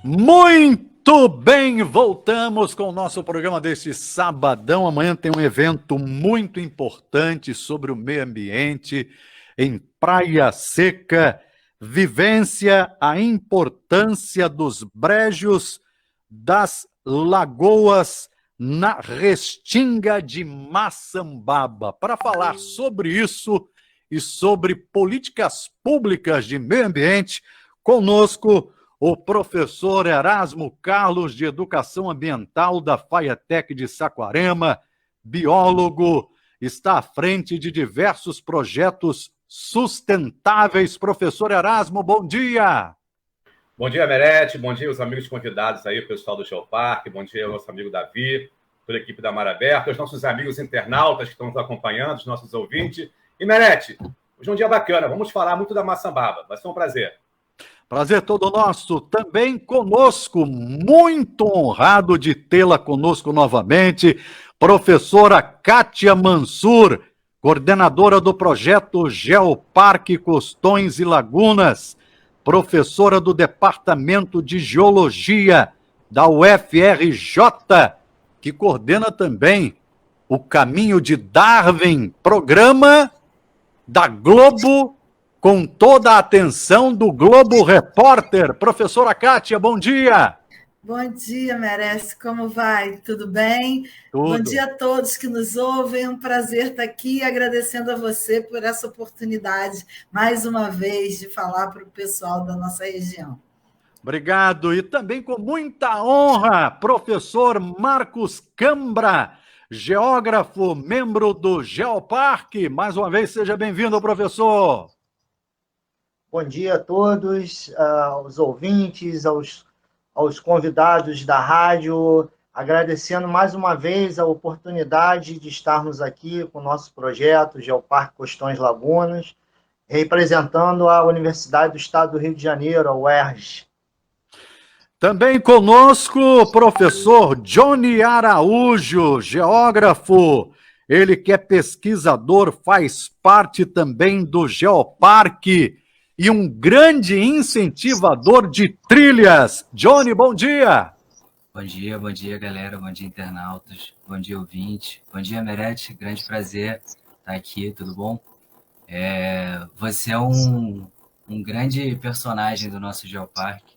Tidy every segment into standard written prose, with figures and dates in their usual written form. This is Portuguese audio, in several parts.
Muito bem, voltamos com o nosso programa deste sabadão. Amanhã tem um evento muito importante sobre o meio ambiente em Praia Seca. Vivência, a importância dos brejos das lagoas na Restinga de Maçambaba. Para falar sobre isso e sobre políticas públicas de meio ambiente, conosco o professor Erasmo Carlos, de Educação Ambiental da FAIATEC de Saquarema, biólogo, está à frente de diversos projetos sustentáveis. Professor Erasmo, bom dia! Bom dia, Merete, bom dia os amigos convidados aí, o pessoal do Geoparque, bom dia ao nosso amigo Davi, toda a equipe da Mar Aberta, os nossos amigos internautas que estão nos acompanhando, os nossos ouvintes. E, Merete, hoje é um dia bacana, vamos falar muito da Maçambaba, vai ser um prazer. Prazer todo nosso, também conosco, muito honrado de tê-la conosco novamente, professora Kátia Mansur, coordenadora do projeto Geoparque Costões e Lagunas, professora do Departamento de Geologia da UFRJ, que coordena também o Caminho de Darwin, programa da Globo, com toda a atenção do Globo Repórter. Professora Kátia, bom dia. Bom dia, Merece. Como vai? Tudo bem? Tudo. Bom dia a todos que nos ouvem. É um prazer estar aqui, agradecendo a você por essa oportunidade, mais uma vez, de falar para o pessoal da nossa região. Obrigado. E também com muita honra, professor Marcos Cambra, geógrafo, membro do Geoparque. Mais uma vez, seja bem-vindo, professor. Bom dia a todos, aos ouvintes, aos convidados da rádio, agradecendo mais uma vez a oportunidade de estarmos aqui com o nosso projeto Geoparque Costões Lagunas, representando a Universidade do Estado do Rio de Janeiro, a UERJ. Também conosco o professor Johnny Araújo, geógrafo, ele que é pesquisador, faz parte também do Geoparque, e um grande incentivador de trilhas. Johnny, bom dia! Bom dia, galera. Bom dia, internautas. Bom dia, ouvinte. Bom dia, Merete. Grande prazer estar aqui, tudo bom? Você é um grande personagem do nosso Geoparque.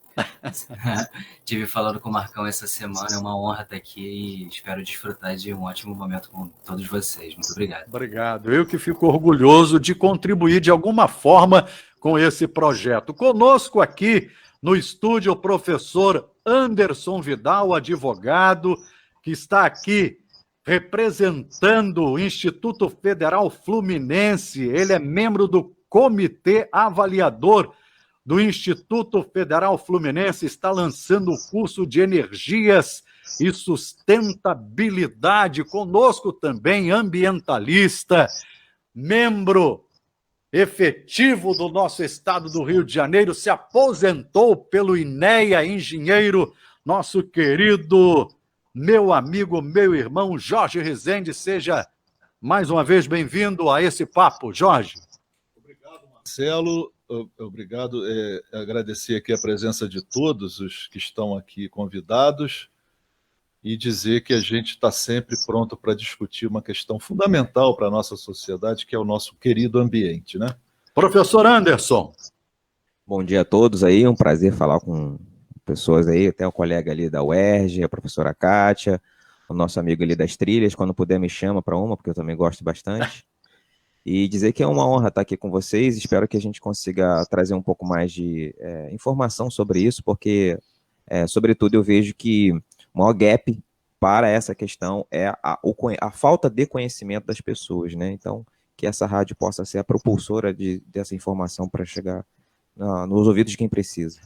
Estive falando com o Marcão essa semana, é uma honra estar aqui e espero desfrutar de um ótimo momento com todos vocês. Muito obrigado. Obrigado. Eu que fico orgulhoso de contribuir de alguma forma com esse projeto. Conosco aqui no estúdio o professor Anderson Vidal, advogado, que está aqui representando o Instituto Federal Fluminense. Ele é membro do Comitê Avaliador do Instituto Federal Fluminense, está lançando o curso de Energias e Sustentabilidade. Conosco também, ambientalista, membro efetivo do nosso estado do Rio de Janeiro, se aposentou pelo INEA, engenheiro, nosso querido, meu amigo, meu irmão, Jorge Rezende. Seja mais uma vez bem-vindo a esse papo, Jorge. Obrigado, Marcelo. Obrigado. Agradecer aqui a presença de todos os que estão aqui convidados e dizer que a gente está sempre pronto para discutir uma questão fundamental para a nossa sociedade, que é o nosso querido ambiente, né? Professor Anderson. Bom dia a todos aí, um prazer falar com pessoas aí, até o colega ali da UERJ, a professora Kátia, o nosso amigo ali das trilhas, quando puder me chama para uma, porque eu também gosto bastante. E dizer que é uma honra estar aqui com vocês, espero que a gente consiga trazer um pouco mais de informação sobre isso, porque, sobretudo, eu vejo que o maior gap para essa questão é a falta de conhecimento das pessoas, né? Então, que essa rádio possa ser a propulsora dessa informação para chegar nos ouvidos de quem precisa.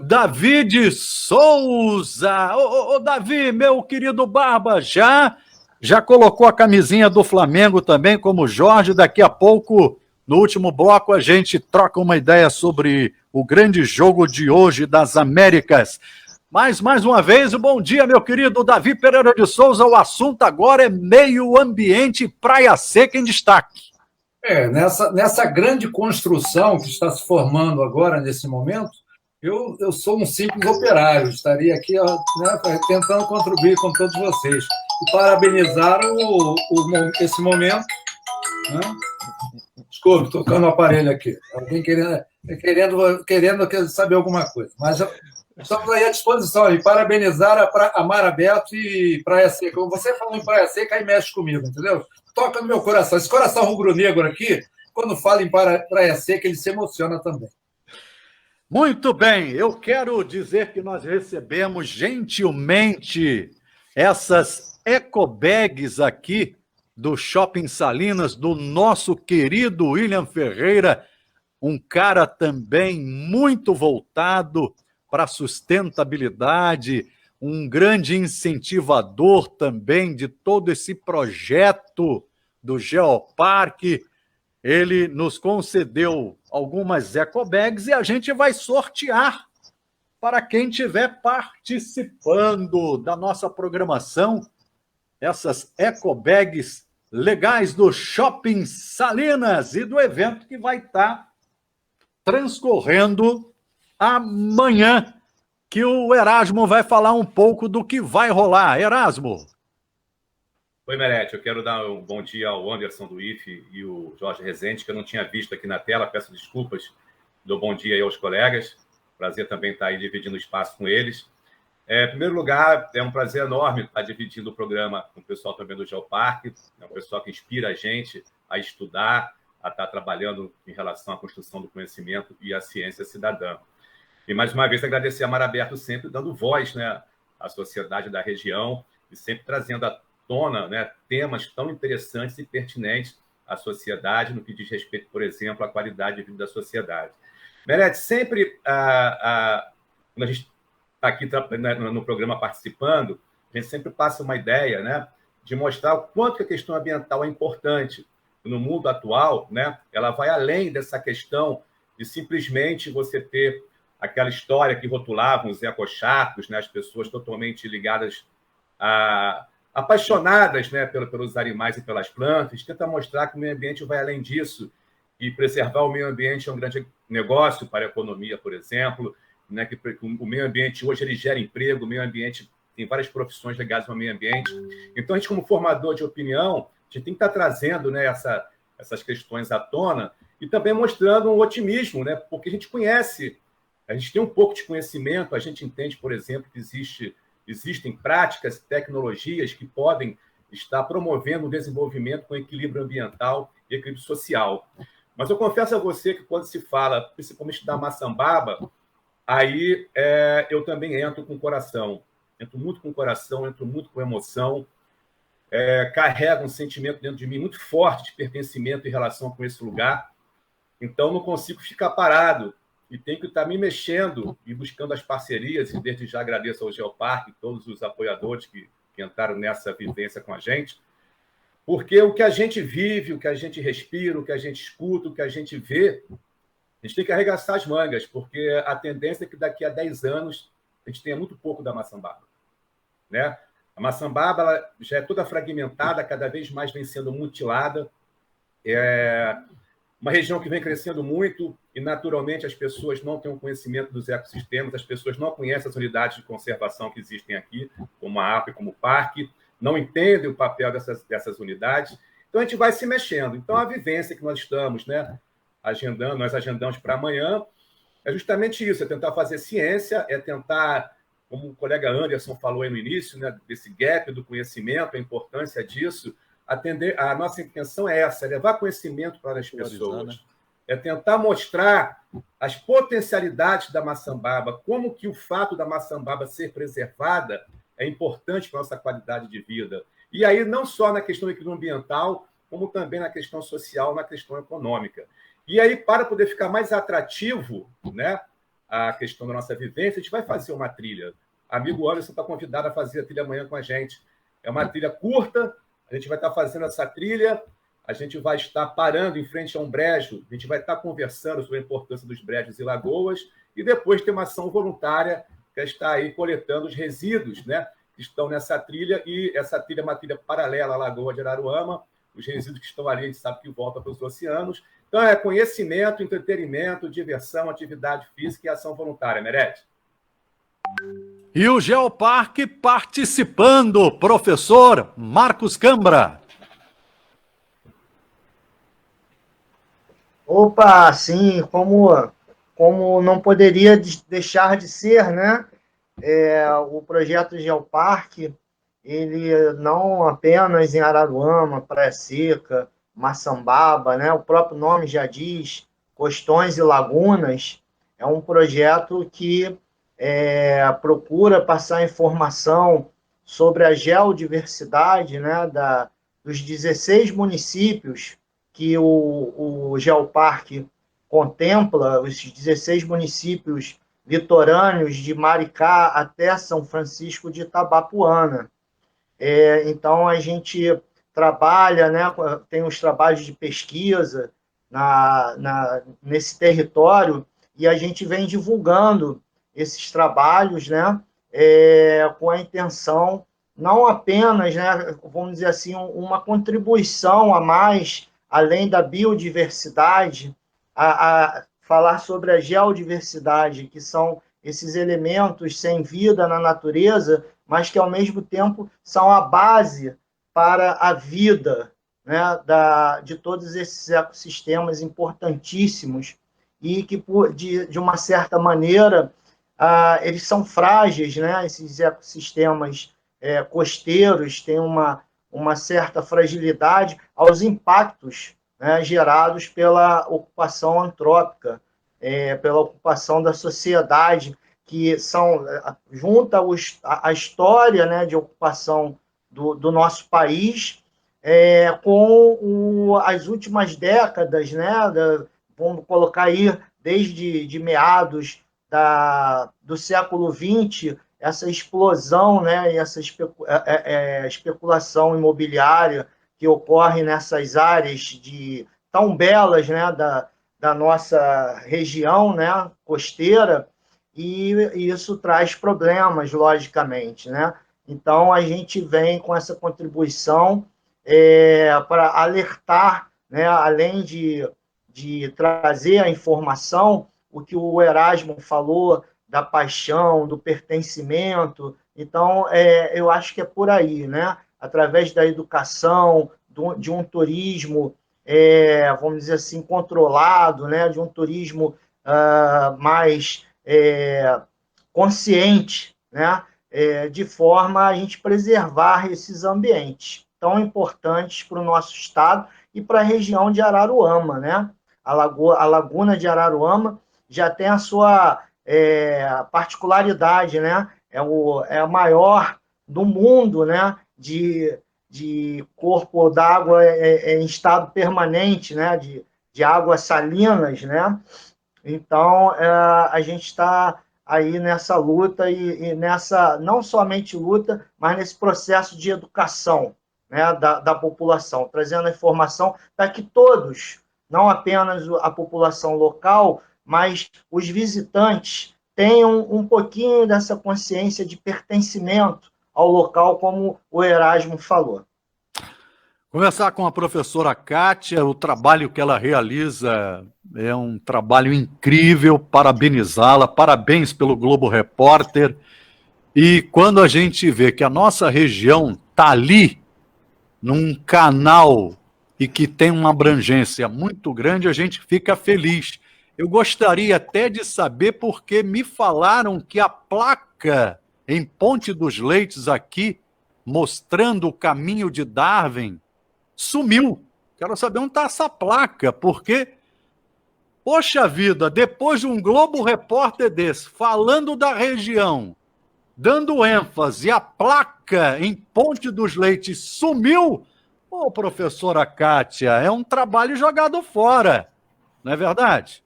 Davi Souza! Ô, Davi, meu querido Barba, já colocou a camisinha do Flamengo também, como Jorge. Daqui a pouco, no último bloco, a gente troca uma ideia sobre o grande jogo de hoje das Américas. Mas, mais uma vez, bom dia, meu querido Davi Pereira de Souza. O assunto agora é meio ambiente e Praia Seca em destaque. Nessa grande construção que está se formando agora, nesse momento, Eu sou um simples operário, estaria aqui, ó, né, tentando contribuir com todos vocês. E parabenizar esse momento. Né? Desculpe, tocando o aparelho aqui. Alguém querendo saber alguma coisa. Mas estamos aí à disposição. E parabenizar a Mar Aberto e Praia Seca. Como você falou em Praia Seca, aí mexe comigo, entendeu? Toca no meu coração. Esse coração rubro-negro aqui, quando fala em Praia Seca, ele se emociona também. Muito bem, eu quero dizer que nós recebemos gentilmente essas ecobags aqui do Shopping Salinas, do nosso querido William Ferreira, um cara também muito voltado para a sustentabilidade, um grande incentivador também de todo esse projeto do Geoparque. Ele nos concedeu algumas ecobags e a gente vai sortear para quem estiver participando da nossa programação essas ecobags legais do Shopping Salinas e do evento que vai estar transcorrendo amanhã, que o Erasmo vai falar um pouco do que vai rolar. Erasmo. Oi, Merete, eu quero dar um bom dia ao Anderson do IFE e o Jorge Rezende, que eu não tinha visto aqui na tela, peço desculpas, dou bom dia aí aos colegas, prazer também estar aí dividindo o espaço com eles. Em primeiro lugar, é um prazer enorme estar dividindo o programa com o pessoal também do Geoparque, é um pessoal que inspira a gente a estudar, a estar trabalhando em relação à construção do conhecimento e à ciência cidadã. E, mais uma vez, agradecer a Mar Aberto sempre dando voz, né, à sociedade da região e sempre trazendo à tona, né, temas tão interessantes e pertinentes à sociedade no que diz respeito, por exemplo, à qualidade de vida da sociedade. Merete, sempre quando a gente está aqui no programa participando, a gente sempre passa uma ideia, né, de mostrar o quanto que a questão ambiental é importante. No mundo atual, né, ela vai além dessa questão de simplesmente você ter aquela história que rotulavam os ecochatos, né, as pessoas totalmente ligadas apaixonadas, né, pelos animais e pelas plantas, tenta mostrar que o meio ambiente vai além disso, e preservar o meio ambiente é um grande negócio para a economia, por exemplo, né, que o meio ambiente hoje ele gera emprego, o meio ambiente tem várias profissões ligadas ao meio ambiente. Então, a gente, como formador de opinião, a gente tem que estar trazendo, né, essas questões à tona e também mostrando um otimismo, né, porque a gente conhece, a gente tem um pouco de conhecimento, a gente entende, por exemplo, que existem práticas, tecnologias que podem estar promovendo o desenvolvimento com equilíbrio ambiental e equilíbrio social. Mas eu confesso a você que quando se fala, principalmente da maçambaba, aí eu também entro com o coração. Entro muito com o coração, entro muito com emoção, carrego um sentimento dentro de mim muito forte de pertencimento em relação com esse lugar. Então, não consigo ficar parado e tenho que estar me mexendo e buscando as parcerias. E desde já agradeço ao Geoparque, todos os apoiadores que entraram nessa vivência com a gente, porque o que a gente vive, o que a gente respira, o que a gente escuta, o que a gente vê, a gente tem que arregaçar as mangas, porque a tendência é que daqui a 10 anos a gente tenha muito pouco da maçambaba, né? A maçambaba ela já é toda fragmentada, cada vez mais vem sendo mutilada. É uma região que vem crescendo muito e, naturalmente, as pessoas não têm um conhecimento dos ecossistemas, as pessoas não conhecem as unidades de conservação que existem aqui, como a APA e como o parque, não entendem o papel dessas unidades. Então, a gente vai se mexendo. Então, a vivência que nós estamos, né, nós agendamos para amanhã, é justamente isso, é tentar fazer ciência, é tentar, como o colega Anderson falou aí no início, né, desse gap do conhecimento, a importância disso, atender. A nossa intenção é essa, é levar conhecimento para as pessoas, né? É tentar mostrar as potencialidades da maçambaba, como que o fato da maçambaba ser preservada é importante para a nossa qualidade de vida. E aí, não só na questão ambiental, como também na questão social, na questão econômica. E aí, para poder ficar mais atrativo, né, a questão da nossa vivência, a gente vai fazer uma trilha. Amigo Anderson está convidado a fazer a trilha amanhã com a gente. É uma trilha curta, a gente vai estar fazendo essa trilha, a gente vai estar parando em frente a um brejo, a gente vai estar conversando sobre a importância dos brejos e lagoas, e depois tem uma ação voluntária que está aí coletando os resíduos, né, que estão nessa trilha, e essa trilha é uma trilha paralela à Lagoa de Araruama, os resíduos que estão ali, a gente sabe que voltam para os oceanos, Então, é conhecimento, entretenimento, diversão, atividade física e ação voluntária, Merete. E o Geoparque participando, professor Marcos Cambra. Opa, sim, como não poderia deixar de ser, né? O projeto Geoparque, ele não apenas em Araruama, Praia Seca, Maçambaba, né? O próprio nome já diz, Costões e Lagunas, é um projeto que procura passar informação sobre a geodiversidade, né? Dos 16 municípios que o Geoparque contempla, os 16 municípios litorâneos de Maricá até São Francisco de Itabapuana. Então, a gente trabalha, né, tem os trabalhos de pesquisa nesse território, e a gente vem divulgando esses trabalhos, né, com a intenção, não apenas, né, vamos dizer assim, uma contribuição a mais, além da biodiversidade, a falar sobre a geodiversidade, que são esses elementos sem vida na natureza, mas que, ao mesmo tempo, são a base para a vida, né, de todos esses ecossistemas importantíssimos e que, de uma certa maneira, eles são frágeis, né, esses ecossistemas costeiros têm uma certa fragilidade aos impactos, né, gerados pela ocupação antrópica, pela ocupação da sociedade, que junta a história, né, de ocupação do nosso país com as últimas décadas, né, vamos colocar aí desde meados do século XX, essa explosão, né, e essa especulação imobiliária que ocorre nessas áreas tão belas, né, da nossa região, né, costeira, e isso traz problemas, logicamente, né? Então, a gente vem com essa contribuição para alertar, né, além de trazer a informação, o que o Erasmo falou da paixão, do pertencimento. Então, eu acho que é por aí, né? Através da educação, de um turismo, vamos dizer assim, controlado, né? De um turismo mais consciente, né? De forma a gente preservar esses ambientes tão importantes para o nosso estado e para a região de Araruama, né? A Laguna de Araruama já tem a sua particularidade, né? É a maior do mundo, né? De corpo d'água em estado permanente, né? De águas salinas, né? Então, a gente está aí nessa luta e nessa, não somente luta, mas nesse processo de educação, né, da população, trazendo a informação para que todos, não apenas a população local, mas os visitantes tenham um pouquinho dessa consciência de pertencimento ao local, como o Erasmo falou. Conversar com a professora Kátia, o trabalho que ela realiza é um trabalho incrível, parabenizá-la, parabéns pelo Globo Repórter. E quando a gente vê que a nossa região está ali, num canal e que tem uma abrangência muito grande, a gente fica feliz. Eu gostaria até de saber porque me falaram que a placa em Ponte dos Leites aqui, mostrando o caminho de Darwin, sumiu. Quero saber onde está essa placa, porque, poxa vida, depois de um Globo Repórter desse, falando da região, dando ênfase, a placa em Ponte dos Leites sumiu, professora Kátia, é um trabalho jogado fora, não é verdade?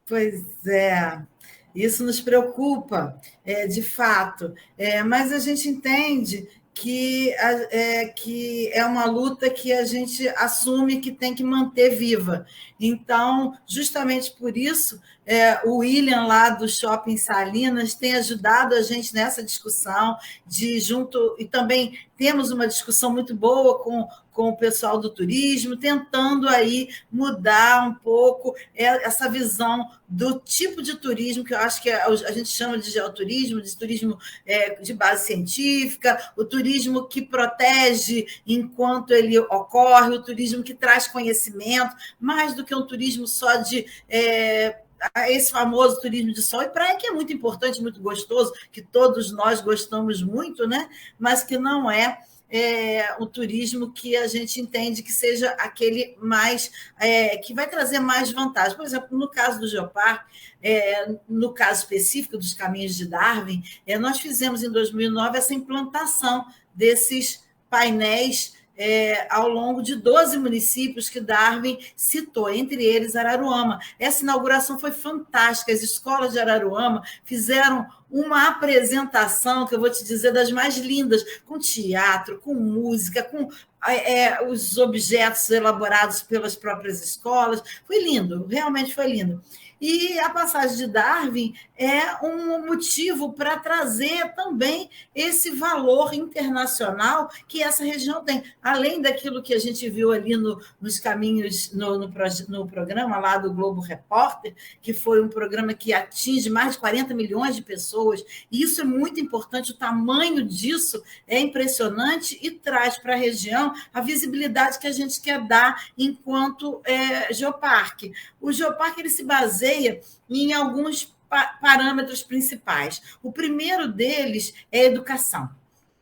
Pois é, isso nos preocupa, de fato, mas a gente entende que é uma luta que a gente assume que tem que manter viva. Então, justamente por isso, o William, lá do Shopping Salinas, tem ajudado a gente nessa discussão, e também temos uma discussão muito boa com com o pessoal do turismo, tentando aí mudar um pouco essa visão do tipo de turismo, que eu acho que a gente chama de geoturismo, de turismo de base científica, o turismo que protege enquanto ele ocorre, o turismo que traz conhecimento, mais do que um turismo só de esse famoso turismo de sol e praia, que é muito importante, muito gostoso, que todos nós gostamos muito, né? Mas que não é o turismo que a gente entende que seja aquele mais que vai trazer mais vantagem. Por exemplo, no caso do Geoparque, no caso específico dos Caminhos de Darwin, nós fizemos em 2009 essa implantação desses painéis ao longo de 12 municípios que Darwin citou, entre eles Araruama. Essa inauguração foi fantástica. As escolas de Araruama fizeram uma apresentação, que eu vou te dizer, das mais lindas, com teatro, com música, com os objetos elaborados pelas próprias escolas. Foi lindo, realmente foi lindo. E a passagem de Darwin é um motivo para trazer também esse valor internacional que essa região tem. Além daquilo que a gente viu ali nos caminhos, no programa lá do Globo Repórter, que foi um programa que atinge mais de 40 milhões de pessoas, e isso é muito importante, o tamanho disso é impressionante e traz para a região a visibilidade que a gente quer dar enquanto geoparque. O geoparque ele se baseia em alguns parâmetros principais. O primeiro deles é a educação.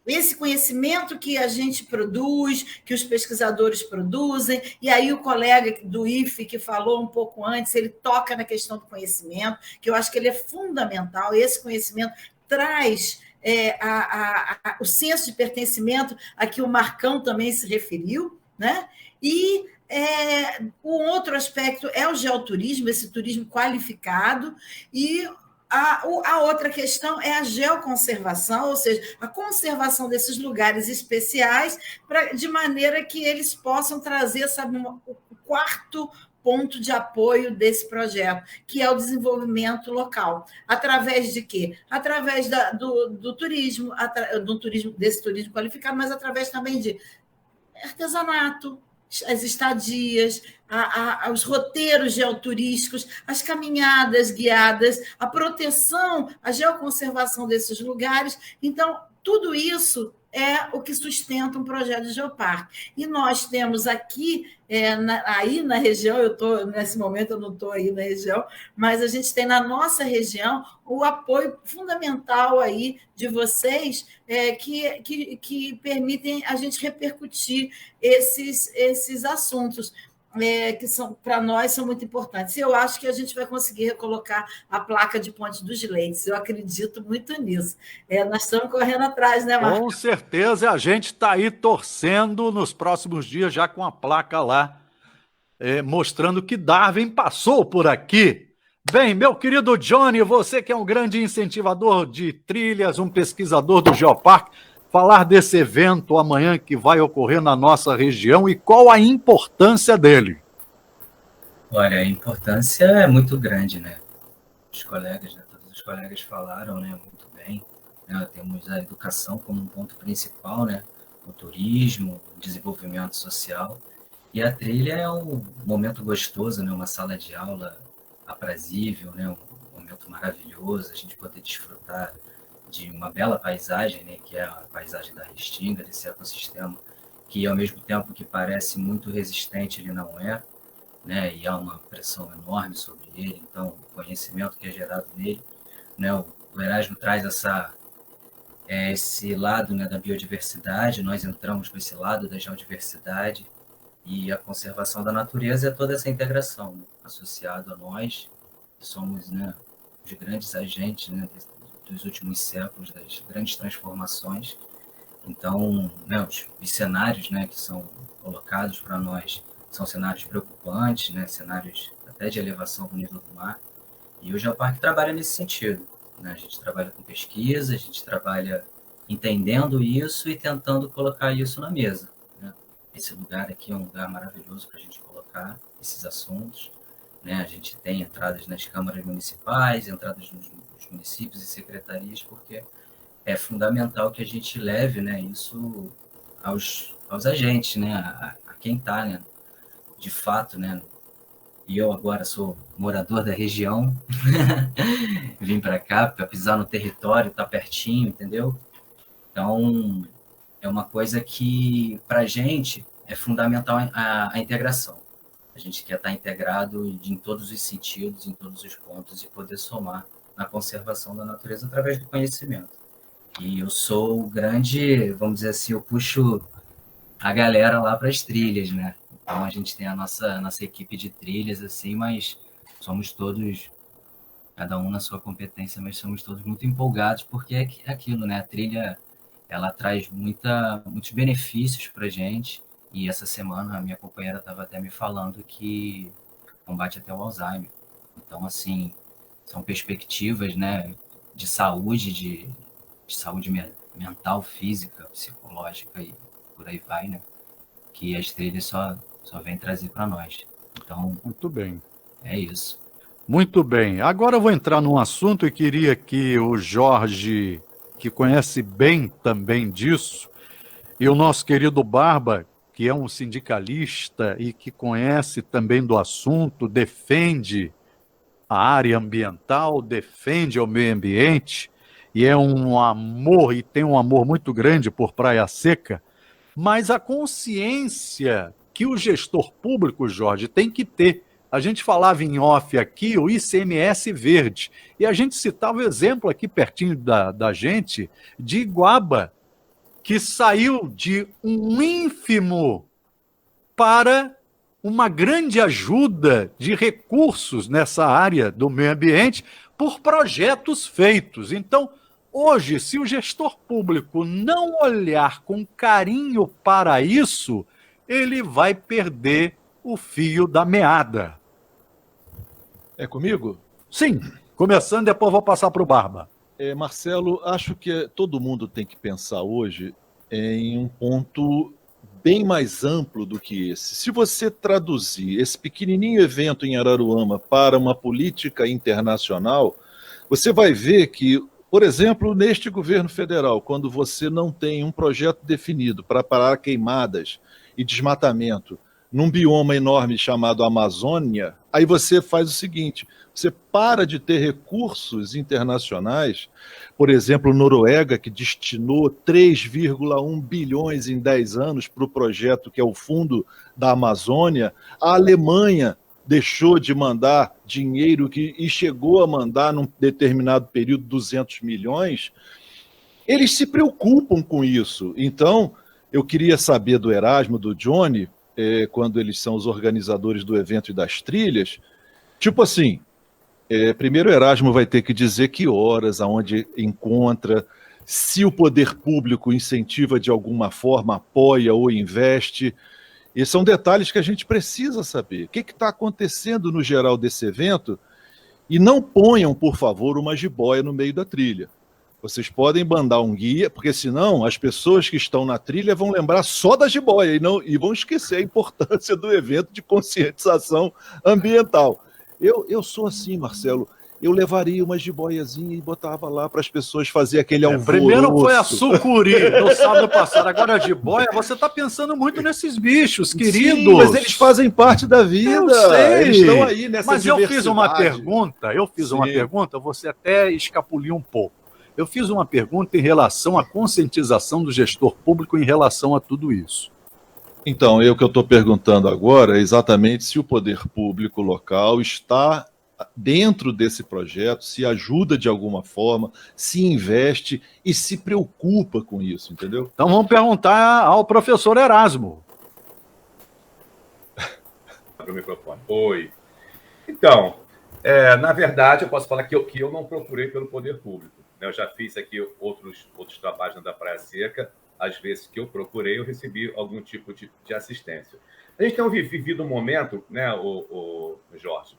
Esse conhecimento que a gente produz, que os pesquisadores produzem, e aí o colega do IFE, que falou um pouco antes, ele toca na questão do conhecimento, que eu acho que ele é fundamental. Esse conhecimento traz o senso de pertencimento a que o Marcão também se referiu, né? E o outro aspecto é o geoturismo, esse turismo qualificado, e a outra questão é a geoconservação, ou seja, a conservação desses lugares especiais, de maneira que eles possam trazer, sabe, o quarto ponto de apoio desse projeto, que é o desenvolvimento local. Através de quê? Através do turismo, desse turismo qualificado, mas através também de artesanato, as estadias, os roteiros geoturísticos, as caminhadas guiadas, a proteção, a geoconservação desses lugares. Então, tudo isso é o que sustenta um projeto de geoparque. E nós temos aqui, aí na região, nesse momento eu não estou aí na região, mas a gente tem na nossa região o apoio fundamental aí de vocês, que permitem a gente repercutir esses assuntos. Que para nós são muito importantes. E eu acho que a gente vai conseguir recolocar a placa de Ponte dos Leites. Eu acredito muito nisso. Nós estamos correndo atrás, né, Marcos? Com certeza, a gente está aí torcendo nos próximos dias, já com a placa lá, mostrando que Darwin passou por aqui. Bem, meu querido Johnny, você que é um grande incentivador de trilhas, um pesquisador do Geoparque, falar desse evento amanhã que vai ocorrer na nossa região e qual a importância dele. Olha, a importância é muito grande, né? Os colegas, todos os colegas falaram, né, muito bem. Né? Temos a educação como um ponto principal, né? O turismo, o desenvolvimento social. E a trilha é um momento gostoso, né? Uma sala de aula aprazível, né? Um momento maravilhoso, a gente poder desfrutar de uma bela paisagem, né, que é a paisagem da Restinga, desse ecossistema, que ao mesmo tempo que parece muito resistente, ele não é, né, e há uma pressão enorme sobre ele, então o conhecimento que é gerado nele, né, o Erasmo traz esse lado, né, da biodiversidade, nós entramos com esse lado da geodiversidade, e a conservação da natureza é toda essa integração, né, associado a nós, que somos, né, os grandes agentes, né, dos últimos séculos, das grandes transformações. Então, né, os cenários, né, que são colocados para nós são cenários preocupantes, né, cenários até de elevação do nível do mar, e o Geoparque trabalha nesse sentido. Né? A gente trabalha com pesquisa, a gente trabalha entendendo isso e tentando colocar isso na mesa. Né? Esse lugar aqui é um lugar maravilhoso para a gente colocar esses assuntos. Né? A gente tem entradas nas câmaras municipais, entradas nos municípios e secretarias, porque é fundamental que a gente leve, né, isso aos aos agentes, né? A quem está, né? De fato, né? E eu agora sou morador da região, vim para cá para pisar no território, tá pertinho, entendeu? Então, é uma coisa que, para a gente, é fundamental a integração. A gente quer estar integrado em todos os sentidos, em todos os pontos, e poder somar na conservação da natureza através do conhecimento. E eu sou o grande, vamos dizer assim, eu puxo a galera lá para as trilhas, né? Então, a gente tem a nossa equipe de trilhas, assim, mas somos todos, cada um na sua competência, mas somos todos muito empolgados, porque é aquilo, né? A trilha, ela traz muitos benefícios para a gente, e essa semana a minha companheira estava até me falando que combate até o Alzheimer. Então, assim, são perspectivas, né, de saúde, de saúde mental, física, psicológica e por aí vai, né? Que as trilhas só vêm trazer para nós. Então, Muito bem. é isso. Muito bem. Agora eu vou entrar num assunto e queria que o Jorge, que conhece bem também disso, e o nosso querido Barba, que é um sindicalista e que conhece também do assunto, defende a área ambiental, defende o meio ambiente, e é um amor, e tem um amor muito grande por Praia Seca, mas a consciência que o gestor público, Jorge, tem que ter. A gente falava em off aqui, o ICMS verde, e a gente citava o exemplo aqui pertinho da gente, de Iguaba, que saiu de um ínfimo para uma grande ajuda de recursos nessa área do meio ambiente por projetos feitos. Então, hoje, se o gestor público não olhar com carinho para isso, ele vai perder o fio da meada. É comigo? Sim, começando, depois vou passar para o Barba. Marcelo, acho que todo mundo tem que pensar hoje em um ponto bem mais amplo do que esse. Se você traduzir esse pequenininho evento em Araruama para uma política internacional, você vai ver que, por exemplo, neste governo federal, quando você não tem um projeto definido para parar queimadas e desmatamento num bioma enorme chamado Amazônia, aí você faz o seguinte, você para de ter recursos internacionais, por exemplo, Noruega, que destinou 3,1 bilhões em 10 anos para o projeto que é o Fundo da Amazônia, a Alemanha deixou de mandar dinheiro e chegou a mandar, num determinado período, 200 milhões, eles se preocupam com isso. Então, eu queria saber do Erasmo, do Johnny, quando eles são os organizadores do evento e das trilhas, tipo assim, primeiro o Erasmo vai ter que dizer que horas, aonde encontra, se o poder público incentiva de alguma forma, apoia ou investe. E são detalhes que a gente precisa saber. O que está acontecendo no geral desse evento? E não ponham, por favor, uma jiboia no meio da trilha. Vocês podem mandar um guia, porque senão as pessoas que estão na trilha vão lembrar só da jiboia e vão esquecer a importância do evento de conscientização ambiental. Eu sou assim, Marcelo. Eu levaria uma jiboiazinha e botava lá para as pessoas fazer aquele alvoroço. Primeiro foi a sucuri no sábado passado, agora a jiboia. Você está pensando muito nesses bichos, queridos. Sim, mas eles fazem parte da vida. Eu sei. Eles estão aí nessa Mas diversidade. eu fiz uma pergunta, você até escapuliu um pouco. Eu fiz uma pergunta em relação à conscientização do gestor público em relação a tudo isso. Então, o que eu estou perguntando agora é exatamente se o poder público local está dentro desse projeto, se ajuda de alguma forma, se investe e se preocupa com isso, entendeu? Então vamos perguntar ao professor Erasmo. Abre o microfone. Oi. Então, na verdade, eu posso falar que eu não procurei pelo poder público. Eu já fiz aqui outros trabalhos da Praia Seca. Às vezes que eu procurei, eu recebi algum tipo de assistência. A gente tem vivido um momento, né, o Jorge?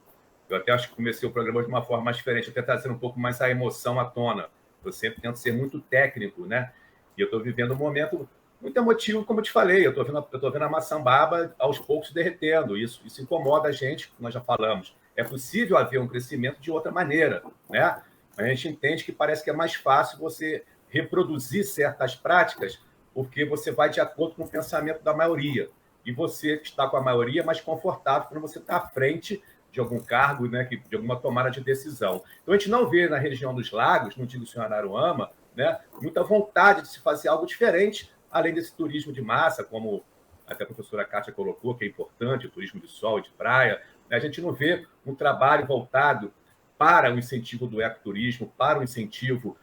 Eu até acho que comecei o programa de uma forma mais diferente, até trazendo um pouco mais a emoção à tona. Eu sempre tento ser muito técnico, né? E eu estou vivendo um momento muito emotivo, como eu te falei. Eu estou vendo a maçambaba aos poucos derretendo. Isso incomoda a gente, nós já falamos. É possível haver um crescimento de outra maneira, né? A gente entende que parece que é mais fácil você reproduzir certas práticas porque você vai de acordo com o pensamento da maioria. E você está com a maioria mais confortável quando você está à frente de algum cargo, né, de alguma tomada de decisão. Então, a gente não vê na região dos lagos, não digo só em Araruama, né, muita vontade de se fazer algo diferente, além desse turismo de massa, como até a professora Kátia colocou, que é importante, o turismo de sol e de praia. A gente não vê um trabalho voltado para o incentivo do ecoturismo, para o incentivo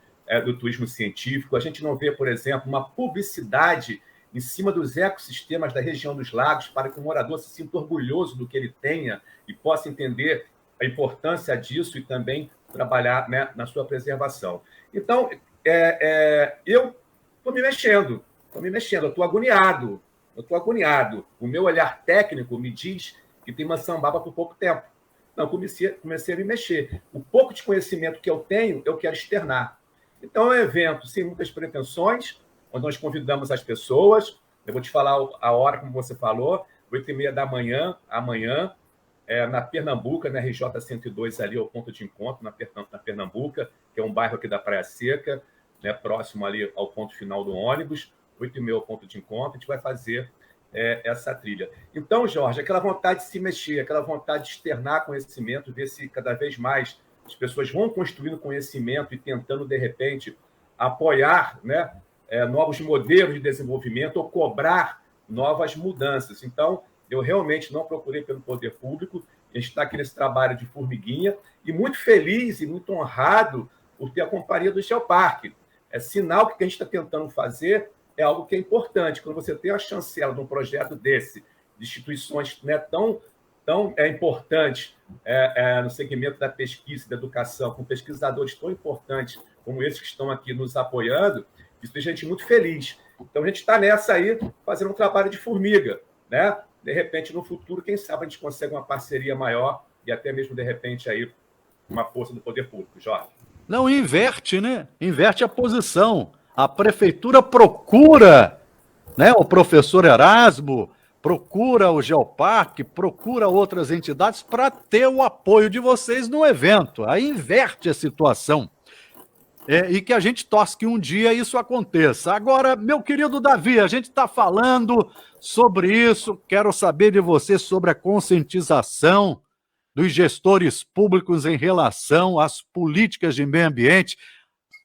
do turismo científico. A gente não vê, por exemplo, uma publicidade em cima dos ecossistemas da região dos lagos para que o morador se sinta orgulhoso do que ele tenha e possa entender a importância disso e também trabalhar, né, na sua preservação. Então, eu estou me mexendo, eu estou agoniado. O meu olhar técnico me diz que tem maçambaba por pouco tempo. Não, comecei a me mexer. O pouco de conhecimento que eu tenho, eu quero externar. Então, é um evento sem muitas pretensões, onde nós convidamos as pessoas. Eu vou te falar a hora, como você falou, 8h30 da manhã, amanhã, na Pernambuca, na RJ 102, ali, ao ponto de encontro, na Pernambuca, que é um bairro aqui da Praia Seca, né, próximo ali ao ponto final do ônibus, 8h30 ao ponto de encontro, a gente vai fazer essa trilha. Então, Jorge, aquela vontade de se mexer, aquela vontade de externar conhecimento, ver se cada vez mais as pessoas vão construindo conhecimento e tentando, de repente, apoiar, né, novos modelos de desenvolvimento ou cobrar novas mudanças. Então, eu realmente não procurei pelo poder público, a gente está aqui nesse trabalho de formiguinha e muito feliz e muito honrado por ter a companhia do Geoparque. É sinal que o que a gente está tentando fazer é algo que é importante. Quando você tem a chancela de um projeto desse, de instituições, né, tão importantes no segmento da pesquisa e da educação, com pesquisadores tão importantes como esses que estão aqui nos apoiando, isso deixa a gente muito feliz. Então, a gente está nessa aí, fazendo um trabalho de formiga, né? De repente, no futuro, quem sabe a gente consegue uma parceria maior e até mesmo, de repente, aí, uma força do poder público. Jorge. Não, inverte, né? Inverte a posição. A prefeitura procura, né, o professor Erasmo, procura o Geoparque, procura outras entidades para ter o apoio de vocês no evento. Aí inverte a situação. E que a gente torce que um dia isso aconteça. Agora, meu querido Davi, a gente está falando sobre isso, quero saber de você sobre a conscientização dos gestores públicos em relação às políticas de meio ambiente.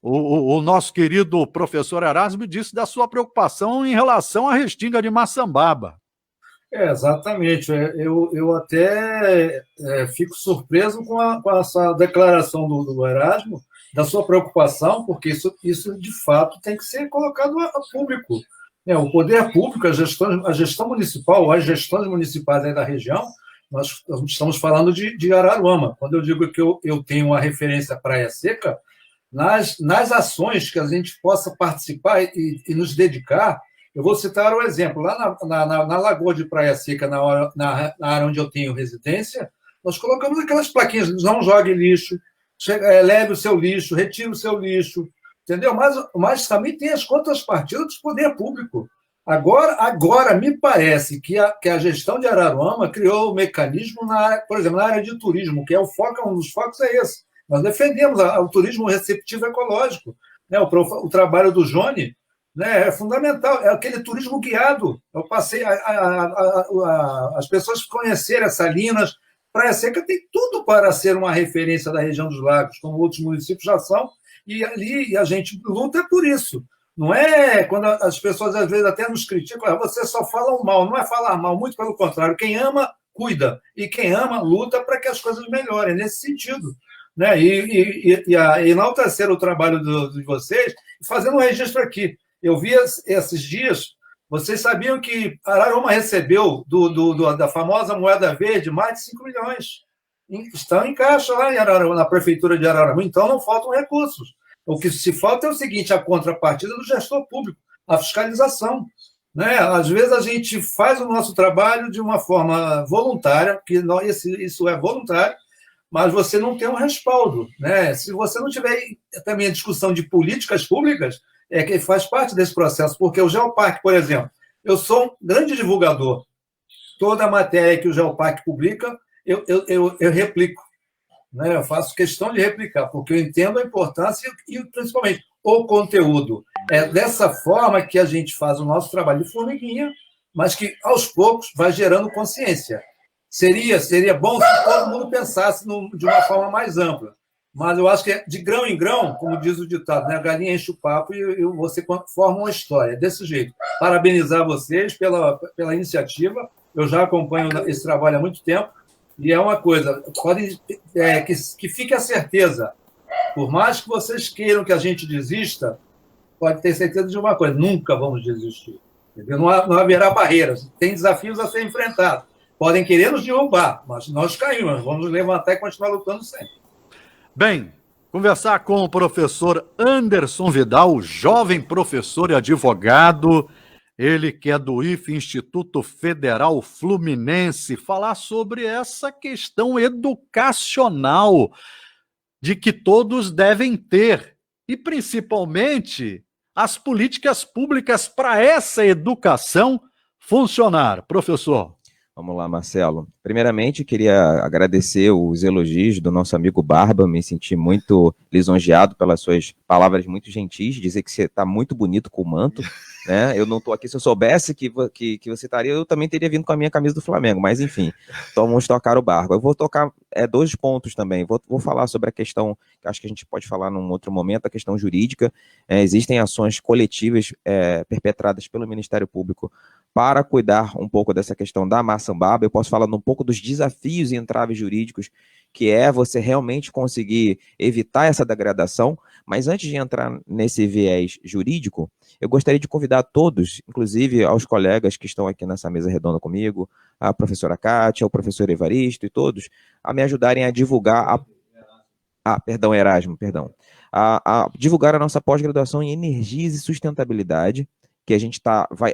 O nosso querido professor Erasmo disse da sua preocupação em relação à restinga de Maçambaba. Exatamente. Eu até fico surpreso com essa declaração do Erasmo, da sua preocupação, porque isso de fato tem que ser colocado a público. O poder público, a gestão municipal, as gestões municipais aí da região, nós estamos falando de Araruama. Quando eu digo que eu tenho uma referência à Praia Seca, nas ações que a gente possa participar e nos dedicar, eu vou citar um exemplo. Lá na Lagoa de Praia Seca, na área onde eu tenho residência, nós colocamos aquelas plaquinhas, não jogue lixo, leve o seu lixo, retire o seu lixo, entendeu? Mas também tem as contrapartidas do poder público. Agora me parece que a gestão de Araruama criou um mecanismo, por exemplo, na área de turismo, que um dos focos é esse. Nós defendemos o turismo receptivo ecológico, né? O trabalho do Johnny, né, é fundamental, é aquele turismo guiado. Eu passei as pessoas conhecerem as Salinas. Praia Seca tem tudo para ser uma referência da região dos lagos, como outros municípios já são, e ali a gente luta por isso. Não é quando as pessoas às vezes até nos criticam, você só fala o mal, não é falar mal, muito pelo contrário. Quem ama, cuida, e quem ama, luta para que as coisas melhorem, nesse sentido. Né? E enaltecer o trabalho de vocês, fazendo um registro aqui. Eu vi esses dias, vocês sabiam que Araruama recebeu da famosa moeda verde mais de 5 milhões. Estão em caixa lá em Araruama, na prefeitura de Araruama, então não faltam recursos. O que se falta é o seguinte, a contrapartida do gestor público, a fiscalização. Né? Às vezes a gente faz o nosso trabalho de uma forma voluntária, que isso é voluntário, mas você não tem um respaldo. Né? Se você não tiver também a discussão de políticas públicas, que faz parte desse processo, porque o Geoparque, por exemplo, eu sou um grande divulgador. Toda a matéria que o Geoparque publica, eu replico. Né? Eu faço questão de replicar, porque eu entendo a importância e, principalmente, o conteúdo. É dessa forma que a gente faz o nosso trabalho de formiguinha, mas que, aos poucos, vai gerando consciência. Seria bom se todo mundo pensasse de uma forma mais ampla. Mas eu acho que é de grão em grão, como diz o ditado, né? A galinha enche o papo e você forma uma história. Desse jeito. Parabenizar vocês pela iniciativa. Eu já acompanho esse trabalho há muito tempo. E é uma coisa, que fique a certeza, por mais que vocês queiram que a gente desista, pode ter certeza de uma coisa, nunca vamos desistir. Entendeu? Não haverá barreiras, tem desafios a ser enfrentados. Podem querer nos derrubar, mas nós caímos, vamos nos levantar e continuar lutando sempre. Bem, conversar com o professor Anderson Vidal, jovem professor e advogado, ele que é do IFE, Instituto Federal Fluminense, falar sobre essa questão educacional de que todos devem ter, e principalmente as políticas públicas para essa educação funcionar. Professor. Vamos lá, Marcelo. Primeiramente, queria agradecer os elogios do nosso amigo Barba, me senti muito lisonjeado pelas suas palavras muito gentis, dizer que você está muito bonito com o manto, né? Eu não estou aqui, se eu soubesse que você estaria, eu também teria vindo com a minha camisa do Flamengo, mas enfim, então vamos tocar o Barba. Eu vou tocar dois pontos também, vou falar sobre a questão, que acho que a gente pode falar num outro momento, a questão jurídica. Existem ações coletivas perpetradas pelo Ministério Público para cuidar um pouco dessa questão da maçambaba. Eu posso falar um pouco dos desafios e entraves jurídicos, que é você realmente conseguir evitar essa degradação. Mas antes de entrar nesse viés jurídico, eu gostaria de convidar todos, inclusive aos colegas que estão aqui nessa mesa redonda comigo, a professora Kátia, o professor Evaristo e todos, a me ajudarem a divulgar Erasmo, a divulgar a nossa pós-graduação em Energias e Sustentabilidade, que a gente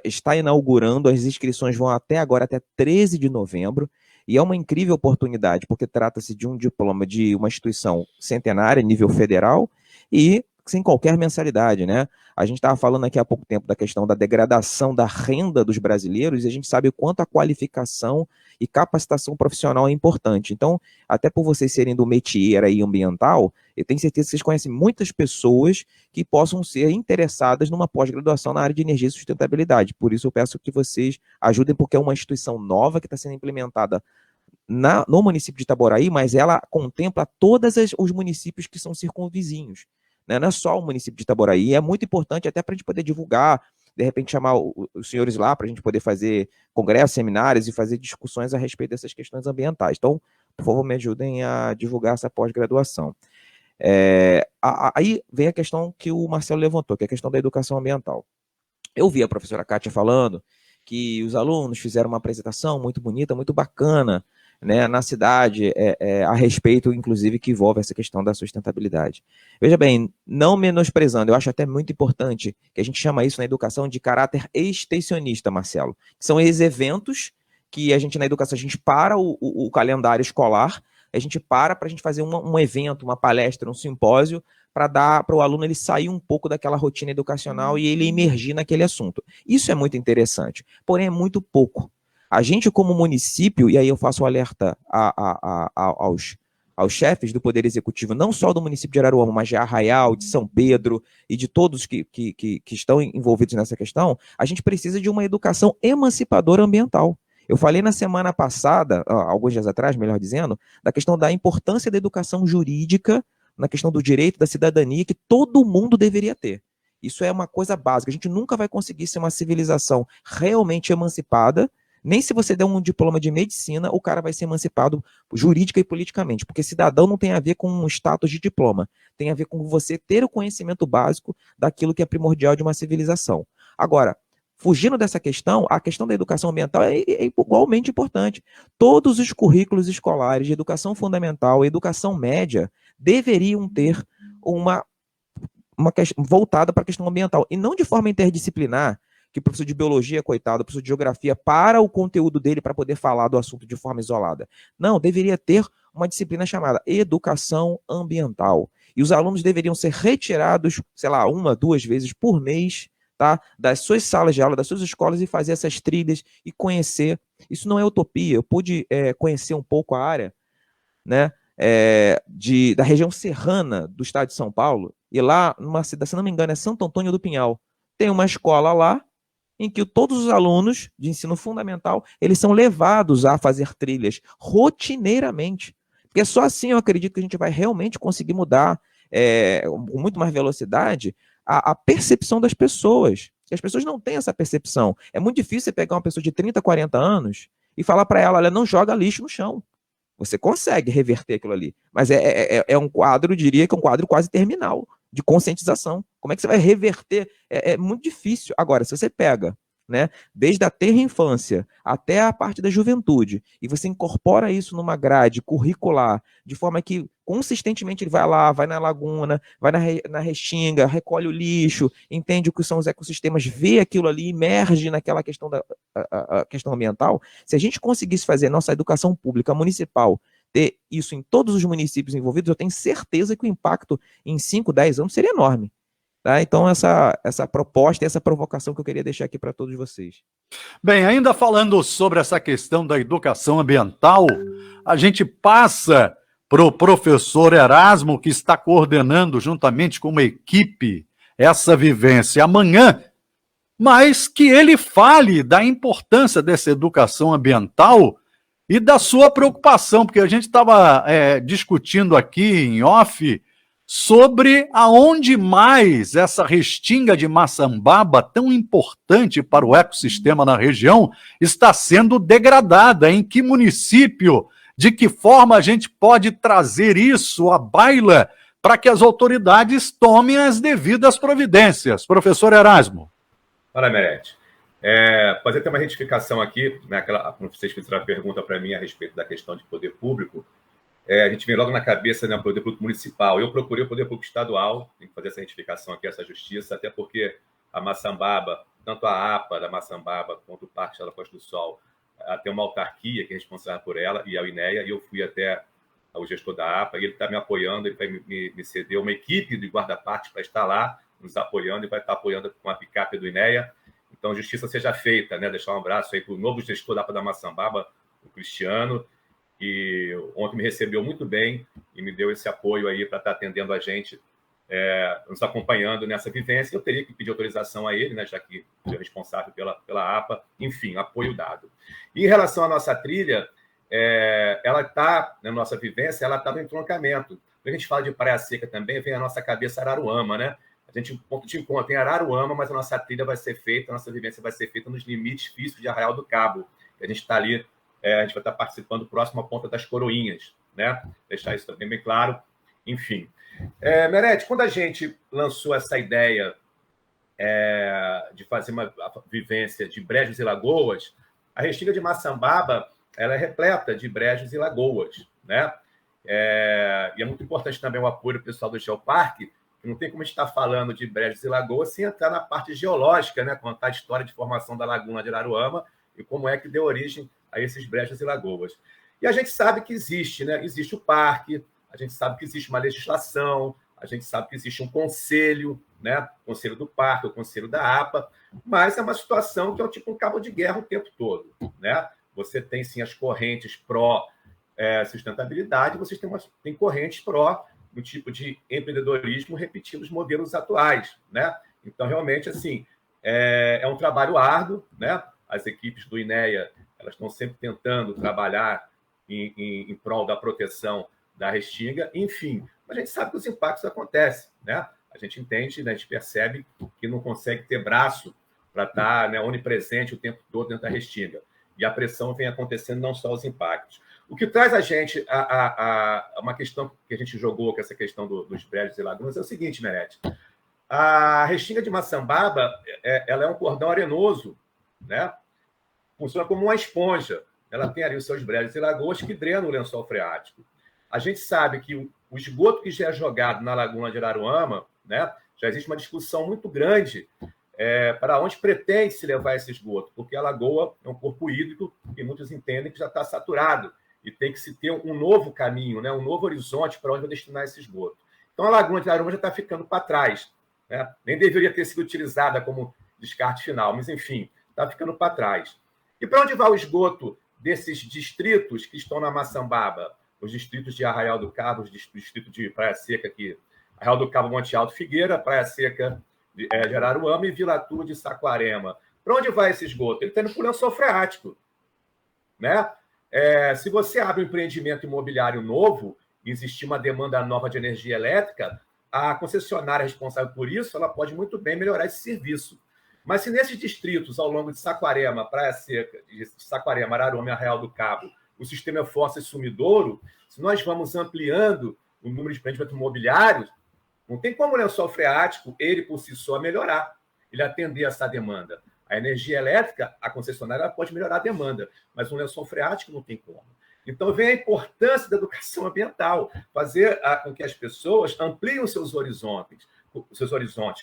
está inaugurando. As inscrições vão até 13 de novembro, e é uma incrível oportunidade, porque trata-se de um diploma de uma instituição centenária, nível federal, e sem qualquer mensalidade, né? A gente estava falando aqui há pouco tempo da questão da degradação da renda dos brasileiros, e a gente sabe o quanto a qualificação e capacitação profissional é importante. Então, até por vocês serem do métier aí ambiental, eu tenho certeza que vocês conhecem muitas pessoas que possam ser interessadas numa pós-graduação na área de energia e sustentabilidade. Por isso eu peço que vocês ajudem, porque é uma instituição nova que está sendo implementada no município de Itaboraí, mas ela contempla todos os municípios que são circunvizinhos, né? Não é só o município de Itaboraí. É muito importante até para a gente poder divulgar, de repente chamar os senhores lá para a gente poder fazer congressos, seminários e fazer discussões a respeito dessas questões ambientais. Então, por favor, me ajudem a divulgar essa pós-graduação. Aí vem a questão que o Marcelo levantou, que é a questão da educação ambiental. Eu vi a professora Kátia falando que os alunos fizeram uma apresentação muito bonita, muito bacana, né, na cidade, a respeito, inclusive, que envolve essa questão da sustentabilidade. Veja bem, não menosprezando, eu acho até muito importante que a gente chama isso na educação de caráter extensionista, Marcelo, que são esses eventos que a gente, na educação, a gente para o calendário escolar, a gente para a gente fazer um evento, uma palestra, um simpósio, para dar para o aluno ele sair um pouco daquela rotina educacional e ele emergir naquele assunto. Isso é muito interessante, porém é muito pouco. A gente, como município, e aí eu faço um alerta aos chefes do Poder Executivo, não só do município de Araruama, mas de Arraial, de São Pedro e de todos que estão envolvidos nessa questão, a gente precisa de uma educação emancipadora ambiental. Eu falei na semana passada, alguns dias atrás, melhor dizendo, da questão da importância da educação jurídica, na questão do direito da cidadania, que todo mundo deveria ter. Isso é uma coisa básica. A gente nunca vai conseguir ser uma civilização realmente emancipada. Nem se você der um diploma de medicina, o cara vai ser emancipado jurídica e politicamente, porque cidadão não tem a ver com um status de diploma, tem a ver com você ter o conhecimento básico daquilo que é primordial de uma civilização. Agora, fugindo dessa questão, a questão da educação ambiental é igualmente importante. Todos os currículos escolares de educação fundamental e educação média deveriam ter uma questão voltada para a questão ambiental, e não de forma interdisciplinar, que o professor de biologia, coitado, o professor de geografia, para o conteúdo dele para poder falar do assunto de forma isolada. Não, deveria ter uma disciplina chamada educação ambiental. E os alunos deveriam ser retirados, sei lá, 1, 2 vezes por mês, tá, das suas salas de aula, das suas escolas, e fazer essas trilhas e conhecer. Isso não é utopia. Eu pude conhecer um pouco a área, né? da região serrana do estado de São Paulo, e lá, numa cidade, se não me engano, é Santo Antônio do Pinhal, tem uma escola lá em que todos os alunos de ensino fundamental, eles são levados a fazer trilhas rotineiramente. Porque só assim eu acredito que a gente vai realmente conseguir mudar com muito mais velocidade a percepção das pessoas. E as pessoas não têm essa percepção. É muito difícil você pegar uma pessoa de 30, 40 anos e falar para ela, olha, não joga lixo no chão. Você consegue reverter aquilo ali. Mas é um quadro, diria que é um quadro quase terminal de conscientização. Como é que você vai reverter? É muito difícil. Agora, se você pega, né, desde a tenra infância até a parte da juventude, e você incorpora isso numa grade curricular, de forma que consistentemente ele vai lá, vai na laguna, vai na restinga, recolhe o lixo, entende o que são os ecossistemas, vê aquilo ali, emerge naquela questão a questão ambiental. Se a gente conseguisse fazer nossa educação pública municipal, ter isso em todos os municípios envolvidos, eu tenho certeza que o impacto em 5, 10 anos seria enorme. Tá? Então, essa proposta e essa provocação que eu queria deixar aqui para todos vocês. Bem, ainda falando sobre essa questão da educação ambiental, a gente passa para o professor Erasmo, que está coordenando juntamente com uma equipe essa vivência amanhã, mas que ele fale da importância dessa educação ambiental e da sua preocupação, porque a gente estava discutindo aqui em off sobre aonde mais essa restinga de Maçambaba, tão importante para o ecossistema na região, está sendo degradada. Em que município? De que forma a gente pode trazer isso à baila para que as autoridades tomem as devidas providências? Professor Erasmo. Olha, Merete, fazer até uma retificação aqui, né, como vocês fizeram a pergunta para mim a respeito da questão de poder público, a gente vem logo na cabeça, né, o poder público municipal. Eu procurei o poder público estadual, tem que fazer essa retificação aqui, essa justiça, até porque a Maçambaba, tanto a APA da Maçambaba quanto o Parque da Costa do Sol, tem uma autarquia que é responsável por ela, e a INEA, e eu fui até o gestor da APA, e ele está me apoiando, ele vai me ceder uma equipe de guarda-parques para estar lá, nos apoiando, e vai estar apoiando com a picape do INEA. Então, justiça seja feita, né? Deixar um abraço aí para o novo gestor da APA da Maçambaba, o Cristiano, que ontem me recebeu muito bem e me deu esse apoio aí para estar atendendo a gente, nos acompanhando nessa vivência. Eu teria que pedir autorização a ele, né, já que ele é responsável pela APA. Enfim, apoio dado. E em relação à nossa trilha, ela está, na nossa vivência, ela está no entroncamento. Quando a gente fala de Praia Seca também, vem a nossa cabeça Araruama, né? A gente, ponto de encontro em Araruama, mas a nossa trilha vai ser feita, a nossa vivência vai ser feita nos limites físicos de Arraial do Cabo. A gente está ali, a gente vai estar participando próximo à Ponta das Coroinhas, né? Deixar isso também bem claro. Enfim. Merete, quando a gente lançou essa ideia de fazer uma vivência de brejos e lagoas, a restinga de Maçambaba ela é repleta de brejos e lagoas, né? E é muito importante também o apoio do pessoal do Geoparque, que não tem como a gente estar falando de brejos e lagoas sem entrar na parte geológica, né? Contar a história de formação da Laguna de Araruama e como é que deu origem a esses brejos e lagoas. E a gente sabe que existe, né? Existe o parque, a gente sabe que existe uma legislação, a gente sabe que existe um conselho, né? O conselho do parque, o conselho da APA, mas é uma situação que é tipo um cabo de guerra o tempo todo, né? Você tem, sim, as correntes pró-sustentabilidade, você tem correntes pró no tipo de empreendedorismo repetindo os modelos atuais, né? Então, realmente, assim, é um trabalho árduo, né? As equipes do INEA, elas estão sempre tentando trabalhar em prol da proteção da restinga, enfim. Mas a gente sabe que os impactos acontecem, né? A gente entende, né? A gente percebe que não consegue ter braço para estar, né, onipresente o tempo todo dentro da restinga. E a pressão vem acontecendo, não só os impactos. O que traz a gente a uma questão que a gente jogou, que é essa questão dos brejos e lagunas, é o seguinte, Merete. A restinga de Maçambaba, ela é um cordão arenoso, né? Funciona como uma esponja. Ela tem ali os seus brejos e lagoas que drenam o lençol freático. A gente sabe que o esgoto que já é jogado na Laguna de Araruama, né? Já existe uma discussão muito grande para onde pretende se levar esse esgoto, porque a lagoa é um corpo hídrico e muitos entendem que já está saturado e tem que se ter um novo caminho, né? Um novo horizonte para onde vai destinar esse esgoto. Então, a Laguna de Araruama já está ficando para trás, né? Nem deveria ter sido utilizada como descarte final, mas, enfim, está ficando para trás. E para onde vai o esgoto desses distritos que estão na Maçambaba? os distritos de Arraial do Cabo, o distrito de Praia Seca, aqui, Arraial do Cabo, Monte Alto, Figueira, Praia Seca de Araruama e Vila Turra de Saquarema. Para onde vai esse esgoto? Ele está indo para o lençol freático, né? Se você abre um empreendimento imobiliário novo, existir uma demanda nova de energia elétrica, a concessionária responsável por isso, ela pode muito bem melhorar esse serviço. Mas se nesses distritos, ao longo de Saquarema, Praia Seca, de Saquarema, Araruama e Arraial do Cabo, o sistema é fossa e sumidouro, se nós vamos ampliando o número de empreendimentos imobiliários, não tem como o lençol freático, ele por si só, melhorar, ele atender essa demanda. A energia elétrica, a concessionária pode melhorar a demanda, mas o lençol freático não tem como. Então, vem a importância da educação ambiental, fazer com que as pessoas ampliem os seus horizontes,